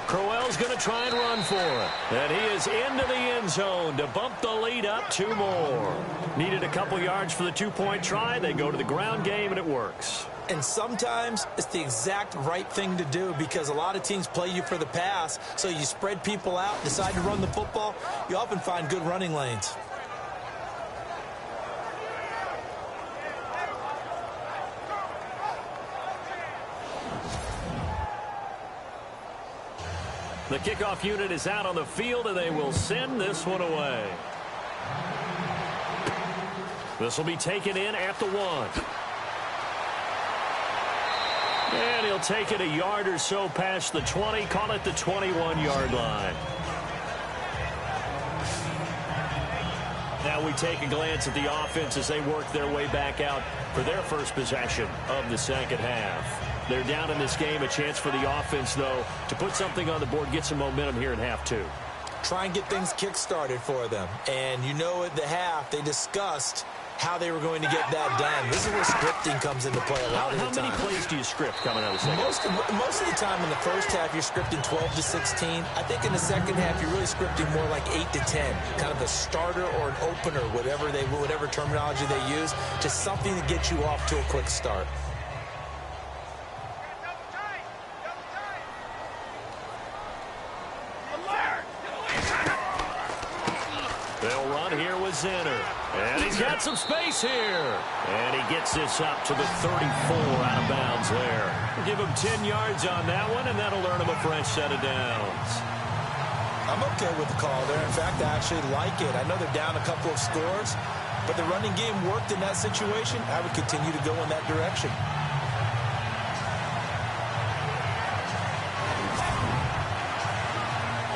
Crowell's going to try and run for it. And he is into the end zone to bump the lead up 2 more. Needed a couple yards for the 2-point try. They go to the ground game, and it works. And sometimes it's the exact right thing to do because a lot of teams play you for the pass. So you spread people out, decide to run the football. You often find good running lanes. The kickoff unit is out on the field, and they will send this one away. This will be taken in at the 1. And he'll take it a yard or so past the 20, call it the 21-yard line. Now we take a glance at the offense as they work their way back out for their first possession of the second half. They're down in this game. A chance for the offense, though, to put something on the board, get some momentum here in half 2. Try and get things kick-started for them. And you know at the half, they discussed how they were going to get that done. This is where scripting comes into play a lot of the time. How many plays do you script coming out of the second? Most of the time in the first half, you're scripting 12 to 16. I think in the second half, you're really scripting more like 8 to 10. Kind of a starter or an opener, whatever terminology they use. Just something to get you off to a quick start. They'll run here with Zenner. And he's got some space here. And he gets this up to the 34 out of bounds there. We'll give him 10 yards on that one, and that'll earn him a fresh set of downs. I'm okay with the call there. In fact, I actually like it. I know they're down a couple of scores, but the running game worked in that situation. I would continue to go in that direction.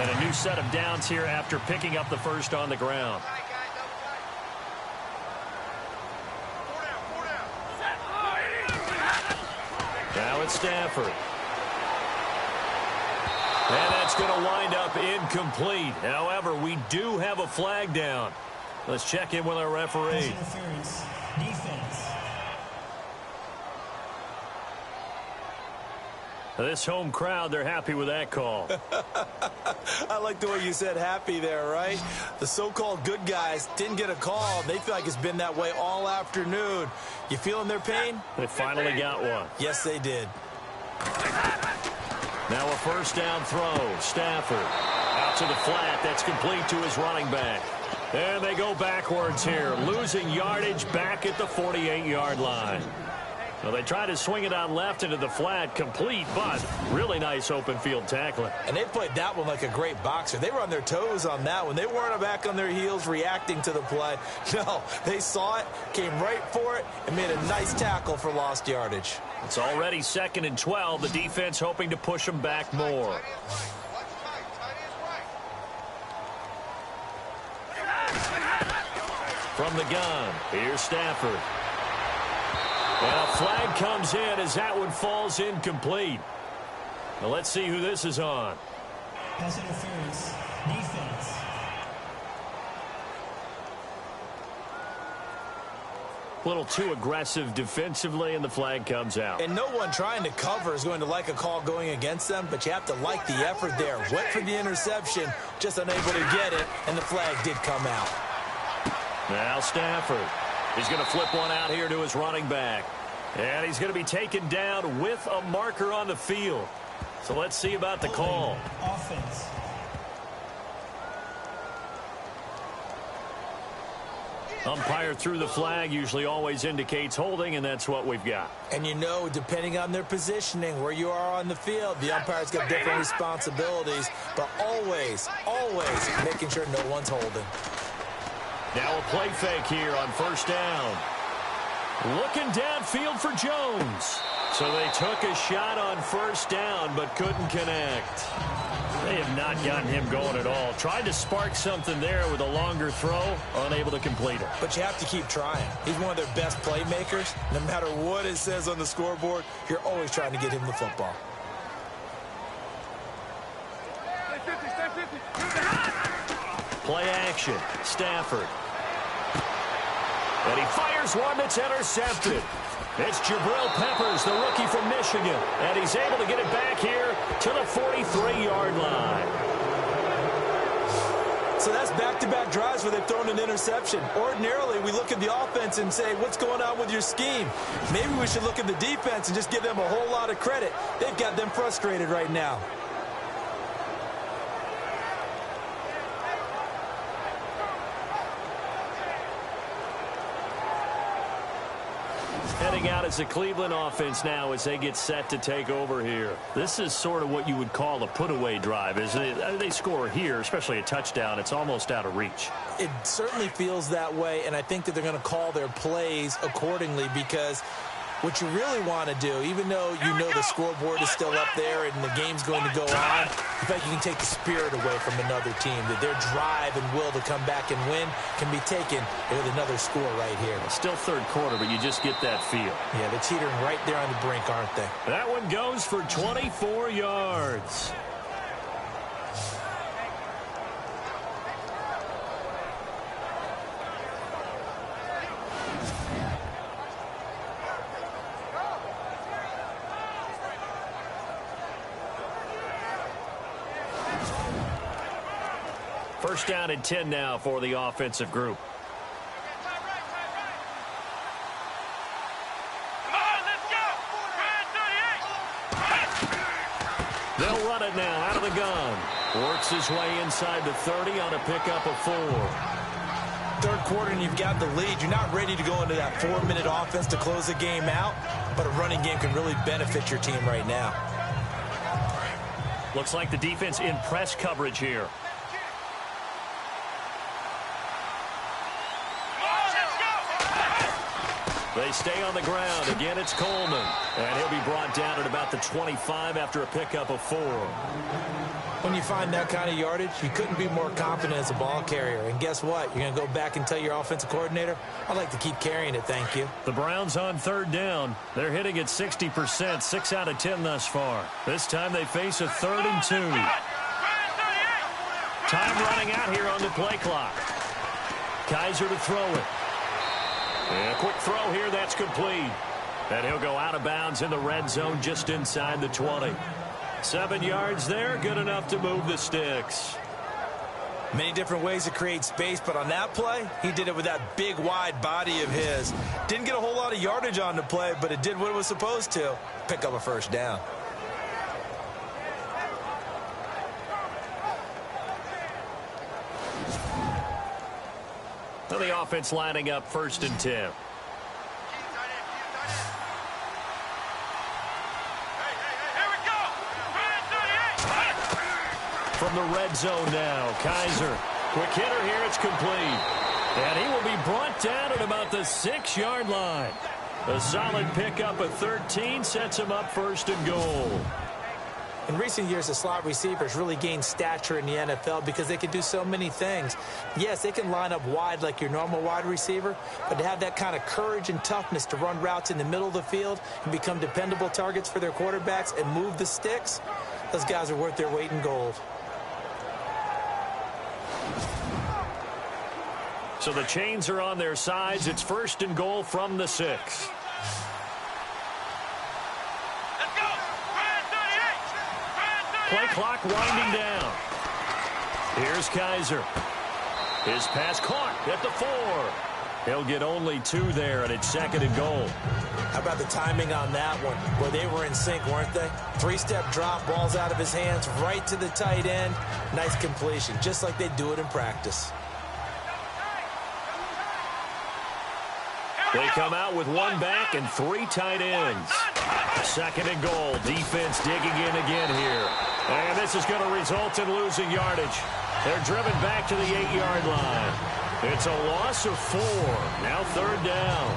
And a new set of downs here after picking up the first on the ground. Now it's Stafford. And that's going to wind up incomplete. However, we do have a flag down. Let's check in with our referee. Interference. Defense. This home crowd, they're happy with that call. I like the way you said happy there, right? The so-called good guys didn't get a call. They feel like it's been that way all afternoon. You feeling their pain? They finally got one. Yes, they did. Now a first down throw. Stafford out to the flat. That's complete to his running back. And they go backwards here, losing yardage back at the 48-yard line. Well, they try to swing it on left into the flat, complete, but really nice open field tackling. And they played that one like a great boxer. They were on their toes on that one. They weren't back on their heels reacting to the play. No, they saw it, came right for it, and made a nice tackle for lost yardage. It's already 2nd and 12. The defense hoping to push them back more. From the gun, here's Stafford. And a flag comes in as that one falls incomplete. Now let's see who this is on. Pass interference. Defense. A little too aggressive defensively, and the flag comes out. And no one trying to cover is going to like a call going against them, but you have to like the effort there. Went for the interception, just unable to get it, and the flag did come out. Now Stafford. He's going to flip one out here to his running back. And he's going to be taken down with a marker on the field. So let's see about the call. Offense. Umpire threw the flag, usually always indicates holding, and that's what we've got. And you know, depending on their positioning, where you are on the field, the umpire's got different responsibilities, but always making sure no one's holding. Now a play fake here on first down. Looking downfield for Jones. So they took a shot on first down but couldn't connect. They have not gotten him going at all. Tried to spark something there with a longer throw, unable to complete it. But you have to keep trying. He's one of their best playmakers. No matter what it says on the scoreboard, you're always trying to get him the football. Play action. Stafford. And he fires one that's intercepted. It's Jabril Peppers, the rookie from Michigan. And he's able to get it back here to the 43-yard line. So that's back-to-back drives where they've thrown an interception. Ordinarily, we look at the offense and say, what's going on with your scheme? Maybe we should look at the defense and just give them a whole lot of credit. They've got them frustrated right now. Heading out as the Cleveland offense now as they get set to take over here. This is sort of what you would call a put-away drive, isn't it? They score here, especially a touchdown. It's almost out of reach. It certainly feels that way, and I think that they're going to call their plays accordingly because what you really want to do, even though you know the scoreboard is still up there and the game's going to go on, in fact, you can take the spirit away from another team, that their drive and will to come back and win can be taken with another score right here. Still third quarter, but you just get that feel. Yeah, they're teetering right there on the brink, aren't they? That one goes for 24 yards. First down and 10 now for the offensive group. Come on, let's go. They'll run it now out of the gun. Works his way inside the 30 on a pickup of 4. Third quarter and you've got the lead. You're not ready to go into that 4-minute offense to close the game out, but a running game can really benefit your team right now. Looks like the defense in press coverage here. They stay on the ground. Again, it's Coleman. And he'll be brought down at about the 25 after a pickup of 4. When you find that kind of yardage, you couldn't be more confident as a ball carrier. And guess what? You're going to go back and tell your offensive coordinator, I'd like to keep carrying it, thank you. The Browns on third down. They're hitting at 60%, 6 out of 10 thus far. This time they face a 3rd and 2. Time running out here on the play clock. Kaiser to throw it. And a quick throw here, that's complete. And he'll go out of bounds in the red zone just inside the 20. 7 yards there, good enough to move the sticks. Many different ways to create space, but on that play, he did it with that big, wide body of his. Didn't get a whole lot of yardage on the play, but it did what it was supposed to. Pick up a first down. So the offense lining up 1st and 10. From the red zone now, Kaiser. Quick hitter here, it's complete. And he will be brought down at about the 6-yard line. A solid pickup of 13 sets him up 1st and goal. In recent years, the slot receivers really gained stature in the NFL because they can do so many things. Yes, they can line up wide like your normal wide receiver, but to have that kind of courage and toughness to run routes in the middle of the field and become dependable targets for their quarterbacks and move the sticks, those guys are worth their weight in gold. So the chains are on their sides. It's 1st and goal from the 6. Let's go! Play clock winding down. Here's Kaiser. His pass caught at the 4. He'll get only 2 there, and it's 2nd and goal. How about the timing on that one, where they were in sync, weren't they? 3-step drop, ball's out of his hands, right to the tight end. Nice completion, just like they do it in practice. They come out with 1 back and 3 tight ends. 2nd and goal. Defense digging in again here. And this is going to result in losing yardage. They're driven back to the 8-yard line. It's a loss of 4. Now 3rd down.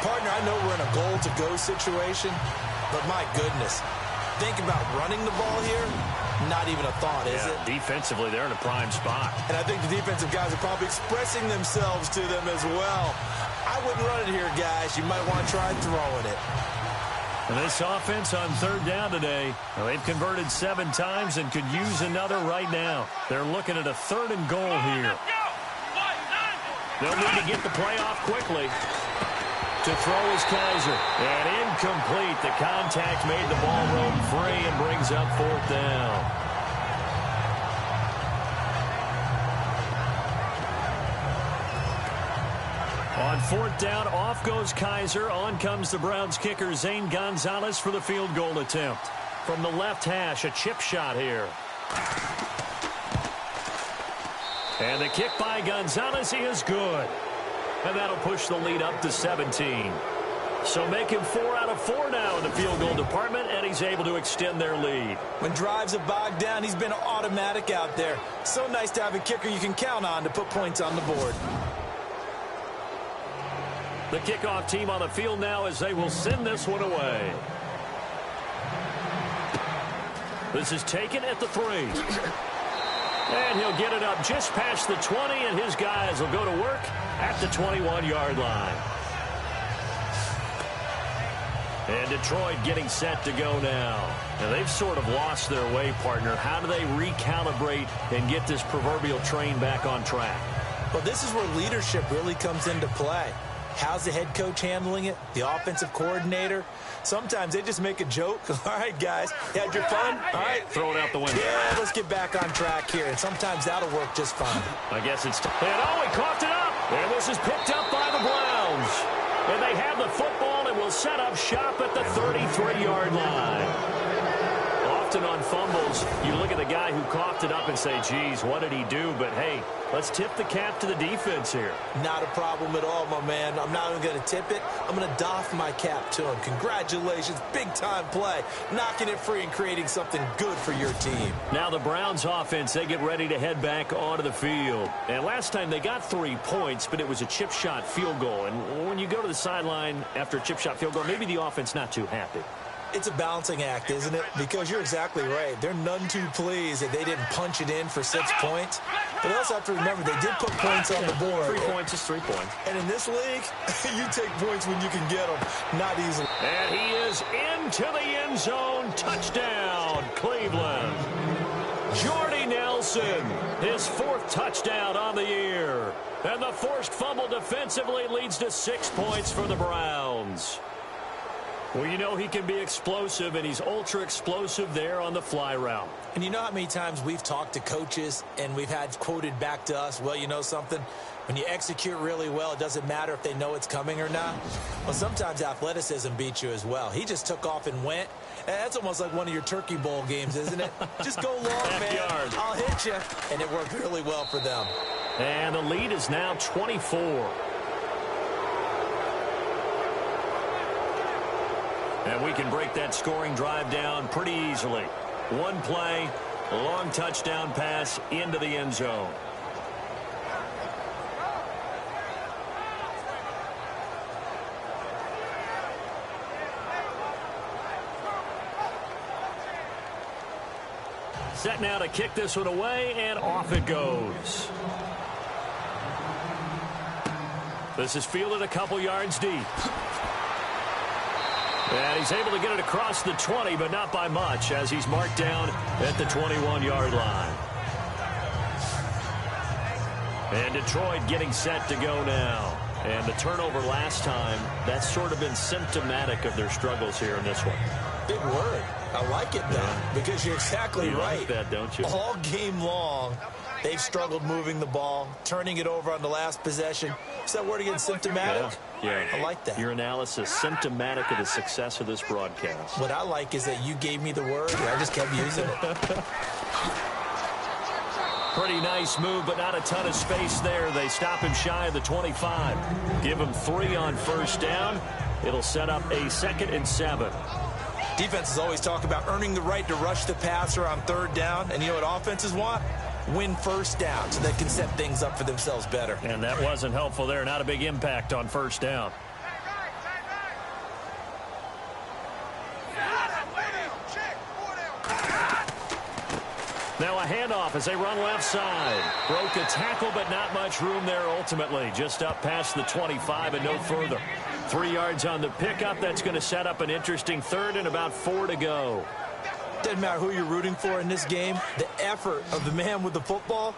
Partner, I know we're in a goal-to-go situation, but my goodness, think about running the ball here. Not even a thought, is it? Defensively, they're in a prime spot. And I think the defensive guys are probably expressing themselves to them as well. I wouldn't run it here, guys. You might want to try throwing it. And this offense on 3rd down today, well, they've converted 7 times and could use another right now. They're looking at a 3rd and goal here. They'll need to get the play off quickly. To throw is Kaiser. And incomplete. The contact made the ball roam free and brings up 4th down. On 4th down, off goes Kaiser. On comes the Browns kicker, Zane Gonzalez, for the field goal attempt. From the left hash, a chip shot here. And the kick by Gonzalez is good. And that'll push the lead up to 17. So making 4 out of 4 now in the field goal department, and he's able to extend their lead. When drives have bogged down, he's been automatic out there. So nice to have a kicker you can count on to put points on the board. The kickoff team on the field now as they will send this one away. This is taken at the 3. And he'll get it up just past the 20, and his guys will go to work at the 21-yard line. And Detroit getting set to go now. And they've sort of lost their way, partner. How do they recalibrate and get this proverbial train back on track? Well, this is where leadership really comes into play. How's the head coach handling it? The offensive coordinator? Sometimes they just make a joke. All right, guys, had your fun? All right. Throw it out the window. Yeah, let's get back on track here. And sometimes that'll work just fine. I guess it's... And oh, he coughed it up. And this is picked up by the Browns. And they have the football and will set up shop at the 33-yard line. Often on fumbles, you look at the guy who coughed it up and say, geez, what did he do? But, hey, let's tip the cap to the defense here. Not a problem at all, my man. I'm not even going to tip it. I'm going to doff my cap to him. Congratulations. Big-time play. Knocking it free and creating something good for your team. Now the Browns offense, they get ready to head back onto the field. And last time they got 3 points, but it was a chip shot field goal. And when you go to the sideline after a chip shot field goal, maybe the offense not too happy. It's a balancing act, isn't it? Because you're exactly right. They're none too pleased that they didn't punch it in for 6 points. But they also have to remember they did put points on the board. 3 points is 3 points. And in this league, you take points when you can get them, not easily. And he is into the end zone. Touchdown, Cleveland. Jordy Nelson, his 4th touchdown on the year. And the forced fumble defensively leads to 6 points for the Browns. Well, you know he can be explosive, and he's ultra-explosive there on the fly route. And you know how many times we've talked to coaches and we've had quoted back to us, well, you know something? When you execute really well, it doesn't matter if they know it's coming or not. Well, sometimes athleticism beats you as well. He just took off and went. And that's almost like one of your Turkey Bowl games, isn't it? Just go long, man. I'll hit you. And it worked really well for them. And the lead is now 24. And we can break that scoring drive down pretty easily. One play, a long touchdown pass into the end zone. Set now to kick this one away, and off it goes. This is fielded a couple yards deep. And he's able to get it across the 20, but not by much, as he's marked down at the 21-yard line. And Detroit getting set to go now. And the turnover last time, that's sort of been symptomatic of their struggles here in this one. Big word. I like it, though, because you're exactly right. Like that, don't you? All game long, they've struggled moving the ball, turning it over on the last possession. Is that word again, symptomatic? Yeah. I like that. Your analysis, symptomatic of the success of this broadcast. What I like is that you gave me the word, and I just kept using it. Pretty nice move, but not a ton of space there. They stop him shy of the 25. Give him 3 on first down. It'll set up a 2nd and 7. Defenses always talk about earning the right to rush the passer on 3rd down. And you know what offenses want? Win first down so they can set things up for themselves better. And that wasn't helpful there. Not a big impact on first down. Now a handoff as they run left side. Broke a tackle, but not much room there ultimately. Just up past the 25 and no further. 3 yards on the pickup. That's going to set up an interesting 3rd and about 4 to go. Doesn't matter who you're rooting for in this game. The effort of the man with the football,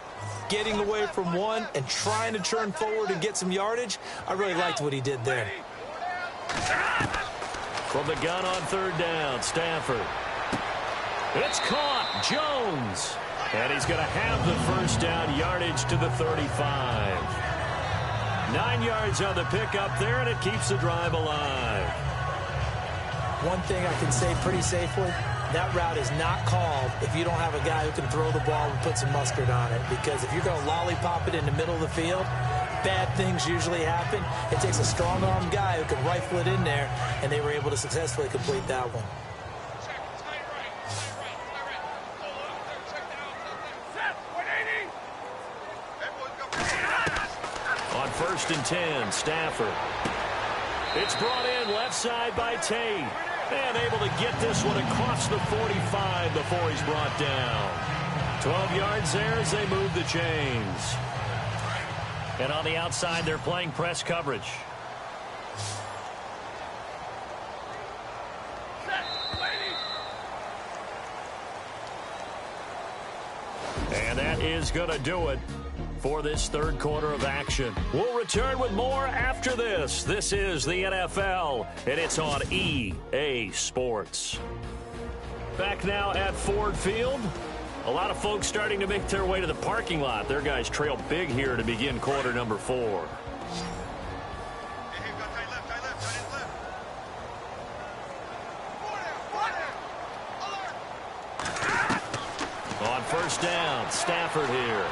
getting away from one and trying to turn forward and get some yardage, I really liked what he did there. From the gun on 3rd down, Stafford. It's caught. Jones. And he's going to have the first down, yardage to the 35. 9 yards on the pickup there, and it keeps the drive alive. One thing I can say pretty safely, that route is not called if you don't have a guy who can throw the ball and put some mustard on it. Because if you're going to lollipop it in the middle of the field, bad things usually happen. It takes a strong-armed guy who can rifle it in there, and they were able to successfully complete that one. On 1st and 10, Stafford. It's brought in left side by Tate. And able to get this one across the 45 before he's brought down. 12 yards there as they move the chains. And on the outside, they're playing press coverage. And that is going to do it for this 3rd quarter of action. We'll return with more after this. This is the NFL, and it's on EA Sports. Back now at Ford Field. A lot of folks starting to make their way to the parking lot. Their guys trail big here to begin quarter number 4. On 1st down, Stafford here.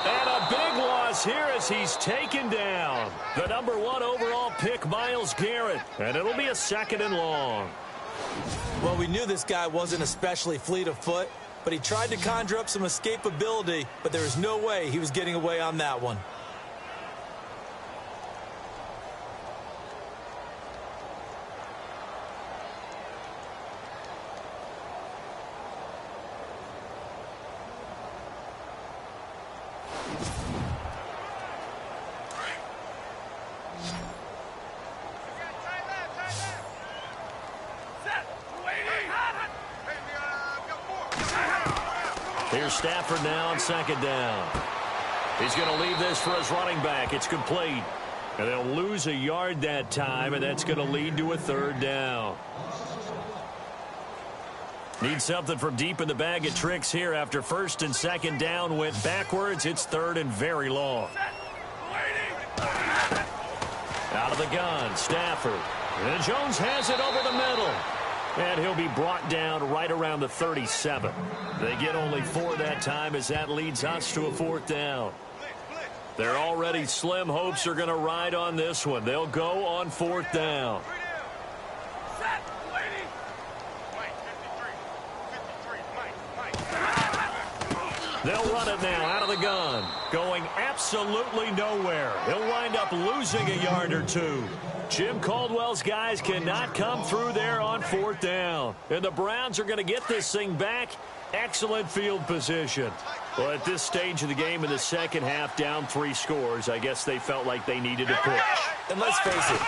And a big loss here as he's taken down. The number 1 overall pick, Myles Garrett. And it'll be a 2nd and long. Well, we knew this guy wasn't especially fleet of foot, but he tried to conjure up some escapability, but there was no way he was getting away on that one. Here's Stafford now on 2nd down. He's going to leave this for his running back. It's complete. And they'll lose a yard that time, and that's going to lead to a 3rd down. Need something from deep in the bag of tricks here after 1st and 2nd down went backwards. It's 3rd and very long. Out of the gun, Stafford. And Jones has it over the middle. And he'll be brought down right around the 37. They get only 4 that time as that leads us to a 4th down. Their already slim hopes are going to ride on this one. They'll go on 4th down. They'll run it now out of the gun, going absolutely nowhere. He'll wind up losing a yard or 2. Jim Caldwell's guys cannot come through there on 4th down. And the Browns are going to get this thing back. Excellent field position. Well, at this stage of the game in the second half, down 3 scores, I guess they felt like they needed to push. And let's face it,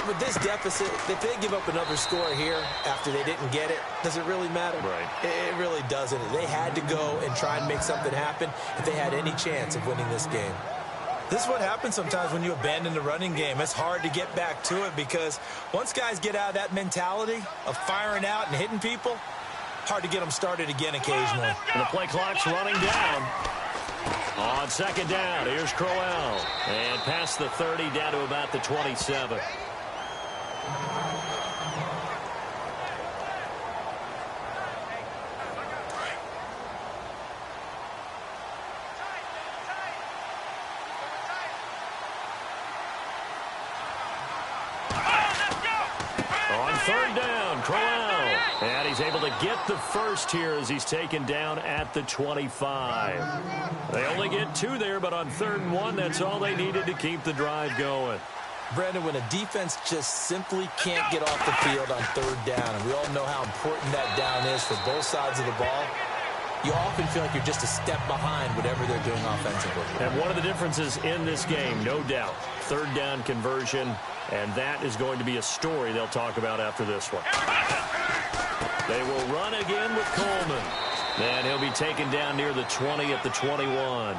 with this deficit, if they give up another score here after they didn't get it, does it really matter? Right. It really doesn't. They had to go and try and make something happen if they had any chance of winning this game. This is what happens sometimes when you abandon the running game. It's hard to get back to it because once guys get out of that mentality of firing out and hitting people, hard to get them started again occasionally. And the play clock's running down. On 2nd down, here's Crowell. And past the 30, down to about the 27. On 3rd down, Crowell. And he's able to get the first here as he's taken down at the 25. They only get 2 there, but on 3rd and 1, that's all they needed to keep the drive going. Brandon, when a defense just simply can't get off the field on 3rd down, and we all know how important that down is for both sides of the ball, you often feel like you're just a step behind whatever they're doing offensively. And one of the differences in this game, no doubt, 3rd down conversion, and that is going to be a story they'll talk about after this one. They will run again with Coleman. And he'll be taken down near the 20 at the 21.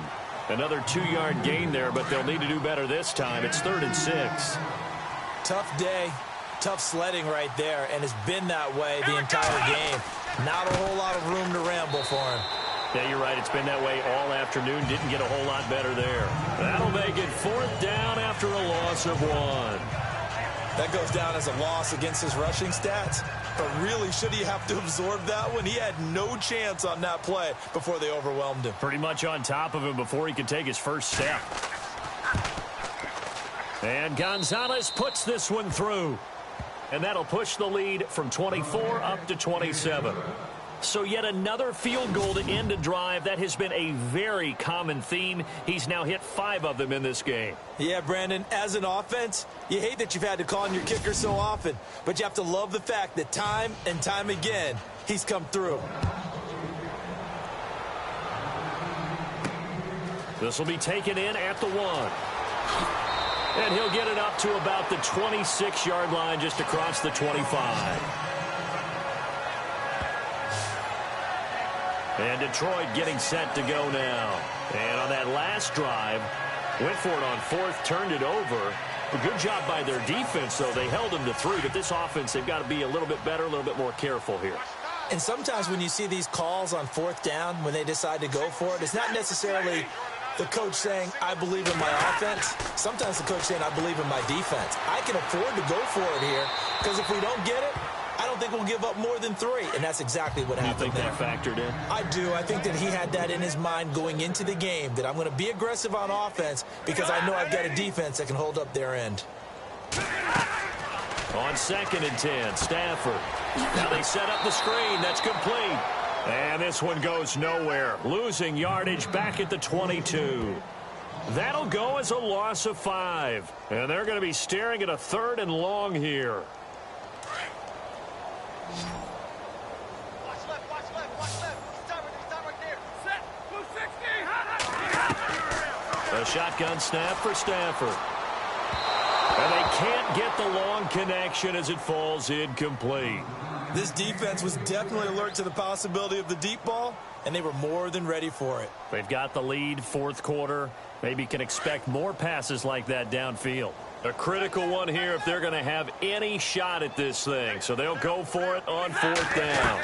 Another 2-yard gain there, but they'll need to do better this time. It's 3rd and 6. Tough day, tough sledding right there, and it's been that way the entire game. Not a whole lot of room to ramble for him. Yeah, you're right. It's been that way all afternoon. Didn't get a whole lot better there. That'll make it 4th down after a loss of 1. That goes down as a loss against his rushing stats. But really, should he have to absorb that one? He had no chance on that play before they overwhelmed him. Pretty much on top of him before he could take his first step. And Gonzalez puts this one through. And that'll push the lead from 24 up to 27. So yet another field goal to end a drive. That has been a very common theme. He's now hit 5 of them in this game. Yeah, Brandon, as an offense, you hate that you've had to call on your kicker so often, but you have to love the fact that time and time again, he's come through. This will be taken in at the 1. And he'll get it up to about the 26-yard line just across the 25. And Detroit getting set to go now. And on that last drive, went for it on 4th, turned it over. A good job by their defense, though. They held them to 3, but this offense, they've got to be a little bit better, a little bit more careful here. And sometimes when you see these calls on 4th down, when they decide to go for it, it's not necessarily the coach saying, I believe in my offense. Sometimes the coach saying, I believe in my defense. I can afford to go for it here because if we don't get it, I don't think we'll give up more than 3, and that's exactly what happened. You think that factored in? I do. I think that he had that in his mind going into the game, that I'm going to be aggressive on offense because I know I've got a defense that can hold up their end. On 2nd and 10, Stafford. Now they set up the screen. That's complete. And this one goes nowhere. Losing yardage back at the 22. That'll go as a loss of 5. And they're going to be staring at a 3rd and long here. Watch left, watch left, watch left. Stop right there. Set. 260. A shotgun snap for Stafford. And they can't get the long connection as it falls incomplete. This defense was definitely alert to the possibility of the deep ball, and they were more than ready for it. They've got the lead, 4th quarter. Maybe can expect more passes like that downfield. A critical one here if they're going to have any shot at this thing. So they'll go for it on 4th down.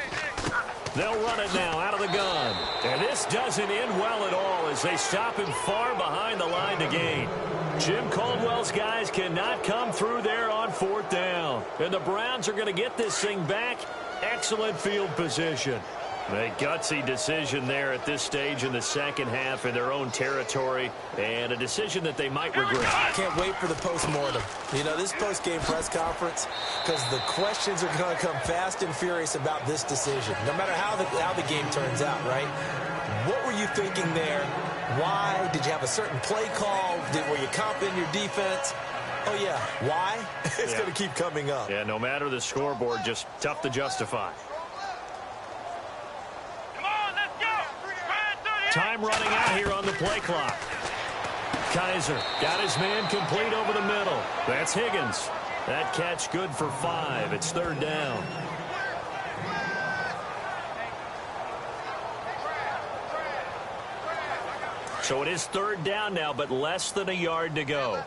They'll run it now out of the gun. And this doesn't end well at all as they stop him far behind the line to gain. Jim Caldwell's guys cannot come through there on 4th down. And the Browns are going to get this thing back. Excellent field position. A gutsy decision there at this stage in the second half in their own territory, and a decision that they might regret. Can't wait for the post-mortem. You know, this post-game press conference, because the questions are going to come fast and furious about this decision, no matter how the game turns out, right? What were you thinking there? Why? Did you have a certain play call? Were you confident in your defense? Oh, yeah. Why? It's going to keep coming up. Yeah, no matter the scoreboard, just tough to justify. Time running out here on the play clock. Kaiser got his man complete over the middle. That's Higgins. That catch good for 5. It's 3rd down. So it is 3rd down now, but less than a yard to go.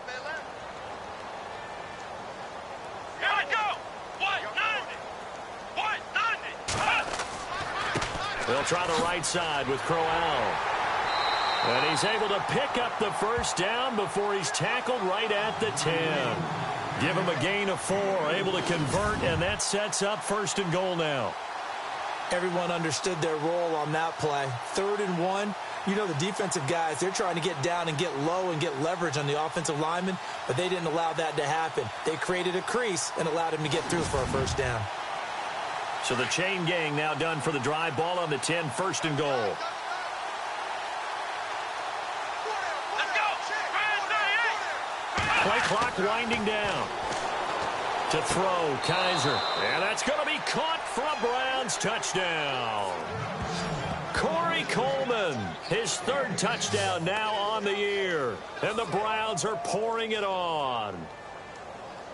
They'll try the right side with Crowell. And he's able to pick up the 1st down before he's tackled right at the 10. Give him a gain of 4, able to convert, and that sets up 1st and goal now. Everyone understood their role on that play. 3rd and 1. You know, the defensive guys, they're trying to get down and get low and get leverage on the offensive lineman, but they didn't allow that to happen. They created a crease and allowed him to get through for a 1st down. So the chain gang now done for the drive. Ball on the 10, 1st and goal. Let's go. Play clock winding down. To throw, Kaiser. And that's going to be caught for a Browns touchdown. Corey Coleman, his 3rd touchdown now on the year. And the Browns are pouring it on.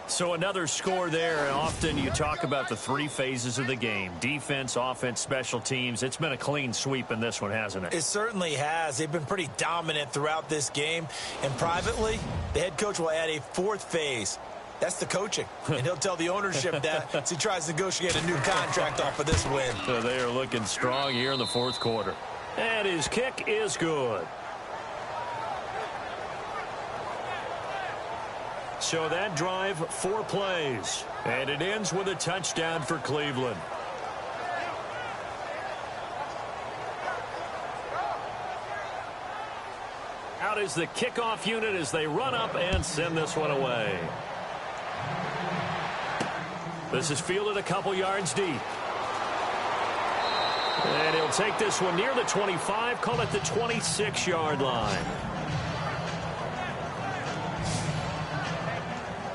So another score there. Often you talk about the 3 phases of the game. Defense, offense, special teams. It's been a clean sweep in this one, hasn't it? It certainly has. They've been pretty dominant throughout this game. And privately, the head coach will add a 4th phase. That's the coaching. And he'll tell the ownership that as he tries to negotiate a new contract off of this win. So they are looking strong here in the 4th quarter. And his kick is good. So that drive, 4 plays. And it ends with a touchdown for Cleveland. Out is the kickoff unit as they run up and send this one away. This is fielded a couple yards deep. And he'll take this one near the 25, call it the 26-yard line.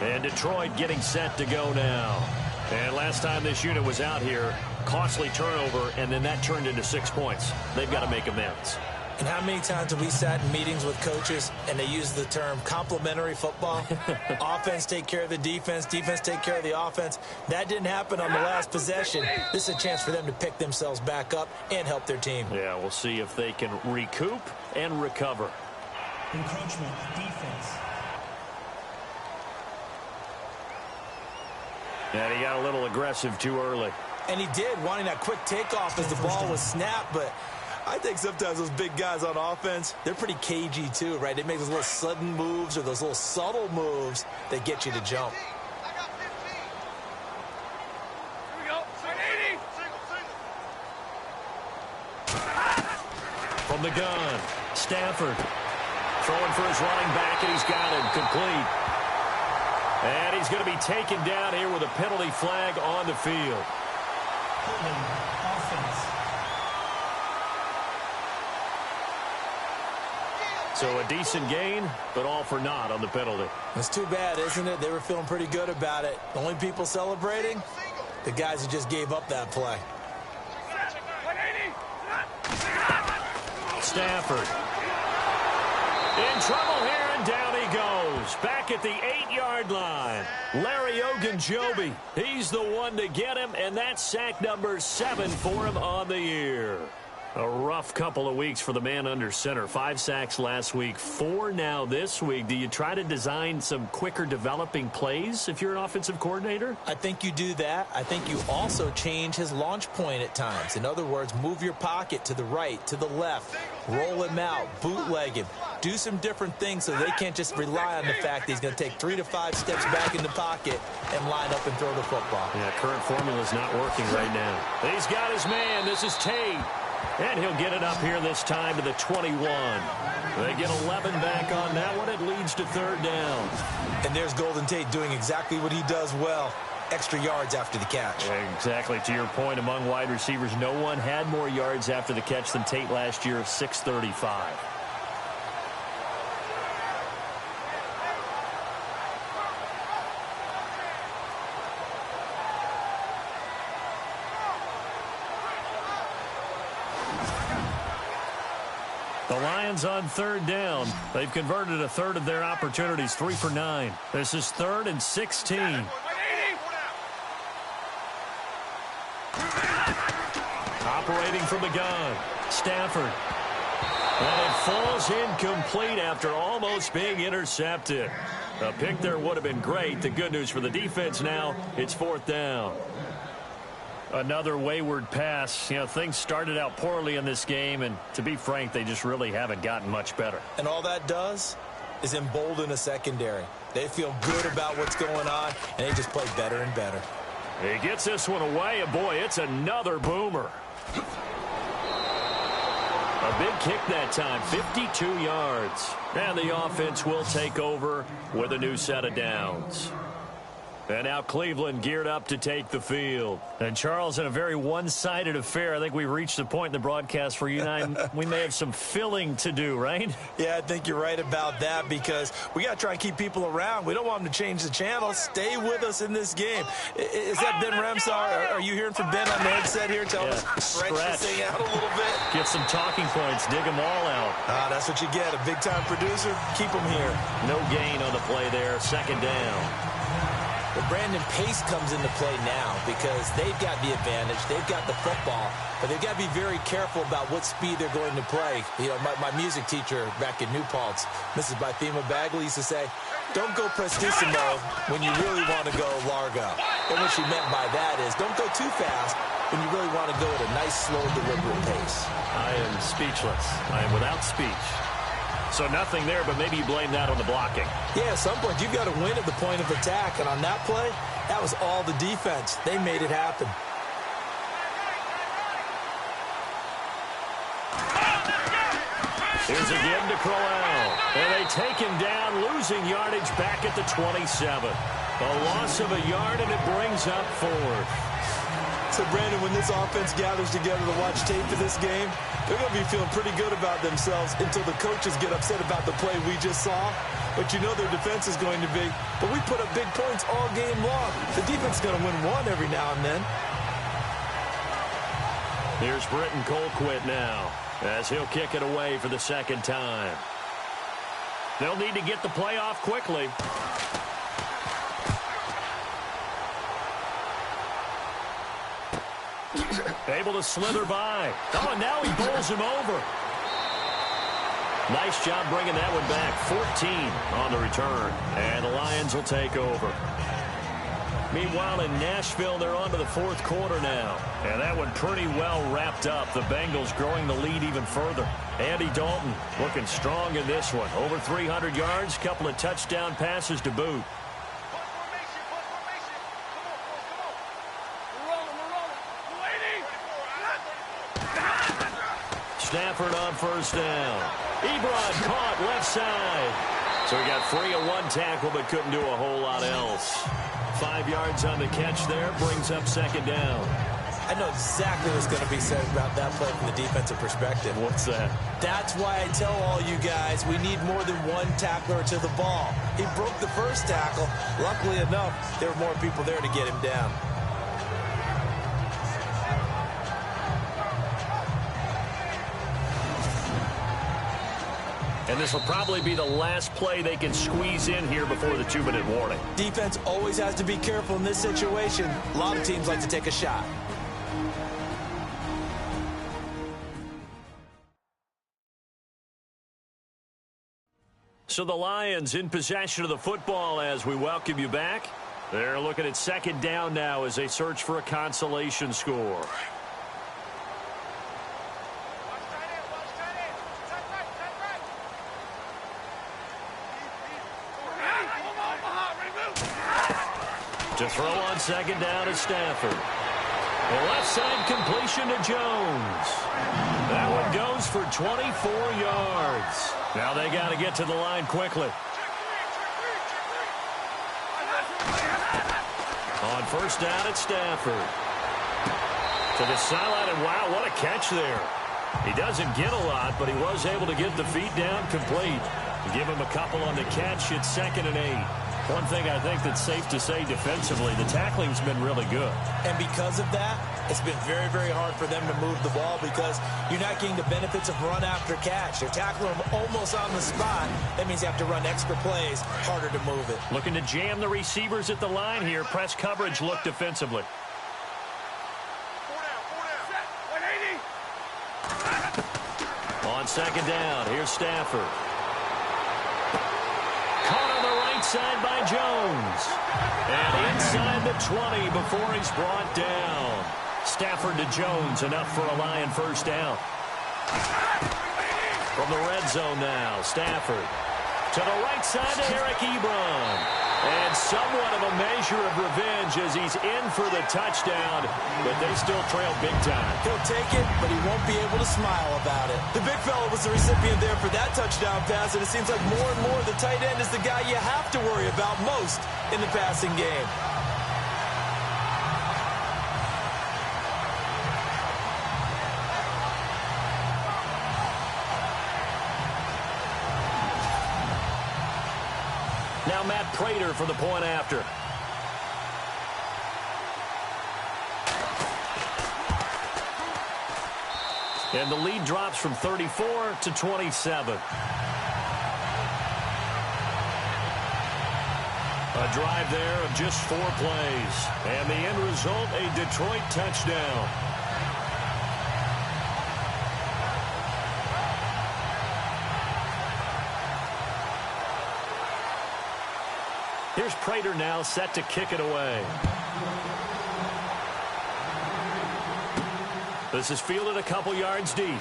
And Detroit getting set to go now. And last time this unit was out here, costly turnover, and then that turned into 6 points. They've got to make amends. And how many times have we sat in meetings with coaches and they use the term complementary football? Offense take care of the defense, defense take care of the offense. That didn't happen on the last possession. This is a chance for them to pick themselves back up and help their team. Yeah, we'll see if they can recoup and recover. Encroachment, defense. And he got a little aggressive too early. And he did, wanting that quick takeoff as the ball was snapped, but I think sometimes those big guys on offense, they're pretty cagey too, right? They make those little sudden moves or those little subtle moves that get you to jump. I got 15. Here we go. 80. Single. From the gun, Stafford throwing for his running back, and he's got him complete. And he's going to be taken down here with a penalty flag on the field. Holding, offense. So a decent gain, but all for naught on the penalty. It's too bad, isn't it? They were feeling pretty good about it. The only people celebrating, the guys who just gave up that play. Stafford in trouble here, and down he goes. Back at the 8-yard line. Larry Ogunjobi, he's the one to get him, and that's sack number 7 for him on the year. A rough couple of weeks for the man under center. 5 sacks last week, 4 now this week. Do you try to design some quicker developing plays if you're an offensive coordinator? I think you do that. I think you also change his launch point at times. In other words, move your pocket to the right, to the left, roll him out, bootleg him. Do some different things so they can't just rely on the fact that he's going to take 3 to 5 steps back in the pocket and line up and throw the football. Yeah, current formula is not working right now. He's got his man. This is Tate. And he'll get it up here this time to the 21. They get 11 back on that one. It leads to 3rd down. And there's Golden Tate doing exactly what he does well. Extra yards after the catch. Exactly. To your point, among wide receivers, no one had more yards after the catch than Tate last year of 635. The Lions on 3rd down. They've converted a third of their opportunities, 3 for 9. This is 3rd and 16. Operating from the gun, Stafford. And it falls incomplete after almost being intercepted. A pick there would have been great. The good news for the defense now, it's 4th down. Another wayward pass. You know, things started out poorly in this game, and to be frank, they just really haven't gotten much better. And all that does is embolden a secondary. They feel good about what's going on, and they just play better and better. He gets this one away, and boy, it's another boomer. A big kick that time, 52 yards. And the offense will take over with a new set of downs. And now Cleveland geared up to take the field. And, Charles, in a very one-sided affair, I think we've reached the point in the broadcast where you and I, we may have some filling to do, right? Yeah, I think you're right about that because we got to try and keep people around. We don't want them to change the channel. Stay with us in this game. Is that Ben Remsar? Are you hearing from Ben on the headset here? Tell us stretch this thing out a little bit. Get some talking points. Dig them all out. That's what you get. A big-time producer. Keep them here. No gain on the play there. 2nd down. Well, Brandon, pace comes into play now because they've got the advantage. They've got the football, but they've got to be very careful about what speed they're going to play. You know, my music teacher back in New Paltz, Mrs. Bythema Bagley, used to say, don't go prestissimo when you really want to go largo. And what she meant by that is don't go too fast when you really want to go at a nice, slow, deliberate pace. I am speechless. I am without speech. So nothing there, but maybe you blame that on the blocking. Yeah, at some point, you've got to win at the point of attack. And on that play, that was all the defense. They made it happen. Here's again to Crowell. And they take him down, losing yardage back at the 27. A loss of a yard, and it brings up 4th. So, Brandon, when this offense gathers together to watch tape for this game, they're going to be feeling pretty good about themselves until the coaches get upset about the play we just saw. But you know their defense is going to be. But we put up big points all game long. The defense is going to win one every now and then. Here's Britton Colquitt now as he'll kick it away for the 2nd time. They'll need to get the play off quickly. Able to slither by. Oh, and now he bowls him over. Nice job bringing that one back. 14 on the return. And the Lions will take over. Meanwhile, in Nashville, they're on to the 4th quarter now. And that one pretty well wrapped up. The Bengals growing the lead even further. Andy Dalton looking strong in this one. Over 300 yards, couple of touchdown passes to boot. Stafford on 1st down. Ebron caught left side. So he got free of one tackle but couldn't do a whole lot else. 5 yards on the catch there, brings up 2nd down. I know exactly what's going to be said about that play from the defensive perspective. What's that? That's why I tell all you guys we need more than one tackler to the ball. He broke the first tackle. Luckily enough, there were more people there to get him down. And this will probably be the last play they can squeeze in here before the 2-minute warning. Defense always has to be careful in this situation. A lot of teams like to take a shot. So the Lions in possession of the football as we welcome you back. They're looking at second down now as they search for a consolation score. To throw on second down is Stafford. The left side completion to Jones. That one goes for 24 yards. Now they got to get to the line quickly. On first down, it's Stafford. To the sideline, and wow, what a catch there. He doesn't get a lot, but he was able to get the feet down complete. Give him a couple on the catch. It's 2nd and 8. One thing I think that's safe to say defensively, the tackling's been really good. And because of that, it's been very, very hard for them to move the ball because you're not getting the benefits of run after catch. They're tackling them almost on the spot. That means you have to run extra plays, harder to move it. Looking to jam the receivers at the line here. Press coverage look defensively. On second down, here's Stafford. Caught on the right side by Jones. And inside the 20 before he's brought down. Stafford to Jones, enough for a Lion first down. From the red zone now, Stafford. To the right side to Eric Ebron. And somewhat of a measure of revenge as he's in for the touchdown, but they still trail big time. He'll take it, but he won't be able to smile about it. The big fella was the recipient there for that touchdown pass, and it seems like more and more the tight end is the guy you have to worry about most in the passing game. Now Matt Prater for the point after. And the lead drops from 34 to 27. A drive there of just 4 plays. And the end result, a Detroit touchdown. Here's Prater now set to kick it away. This is fielded a couple yards deep.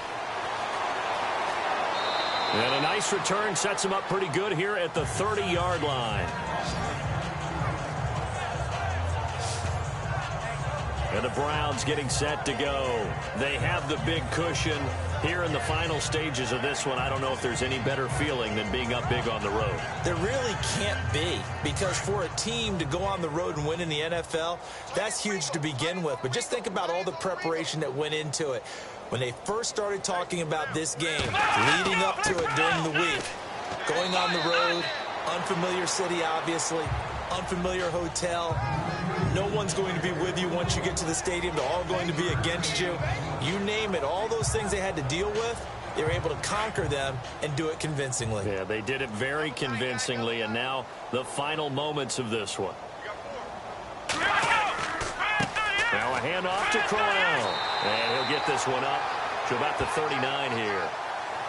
And a nice return sets him up pretty good here at the 30-yard line. And the Browns getting set to go. They have the big cushion here in the final stages of this one. I don't know if there's any better feeling than being up big on the road. There really can't be, because for a team to go on the road and win in the NFL, that's huge to begin with. But just think about all the preparation that went into it. When they first started talking about this game, leading up to it during the week, going on the road, unfamiliar city, obviously, unfamiliar hotel. No one's going to be with you once you get to the stadium. They're all going to be against you. You name it, all those things they had to deal with, they were able to conquer them and do it convincingly. Yeah, they did it very convincingly, and now the final moments of this one. Now a handoff to Crowell, and he'll get this one up to about the 39 here.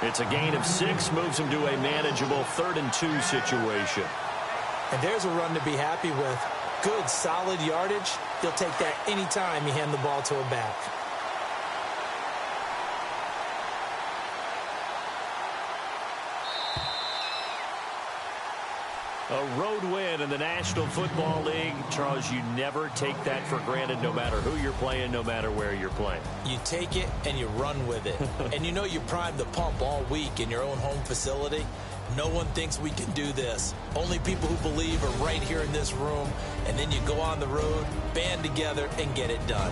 It's a gain of 6, moves him to a manageable 3rd and 2 situation. And there's a run to be happy with. Good, solid yardage. You'll take that anytime you hand the ball to a back. A road win in the National Football League. Charles, you never take that for granted no matter who you're playing, no matter where you're playing. You take it and you run with it. And you know you primed the pump all week in your own home facility. No one thinks we can do this. Only people who believe are right here in this room. And then you go on the road, band together, and get it done.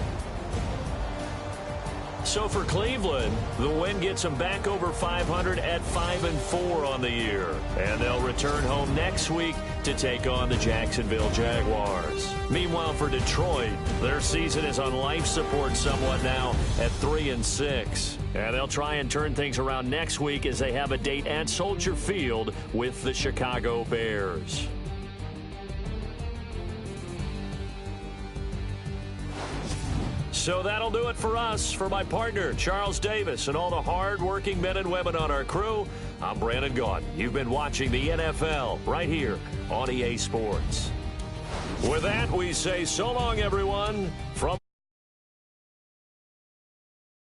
So for Cleveland, the win gets them back over 500 at 5-4 on the year. And they'll return home next week to take on the Jacksonville Jaguars. Meanwhile, for Detroit, their season is on life support somewhat now at 3-6. And they'll try and turn things around next week as they have a date at Soldier Field with the Chicago Bears. So that'll do it for us. For my partner, Charles Davis, and all the hard-working men and women on our crew, I'm Brandon Gaudin. You've been watching the NFL right here on EA Sports. With that, we say so long, everyone, from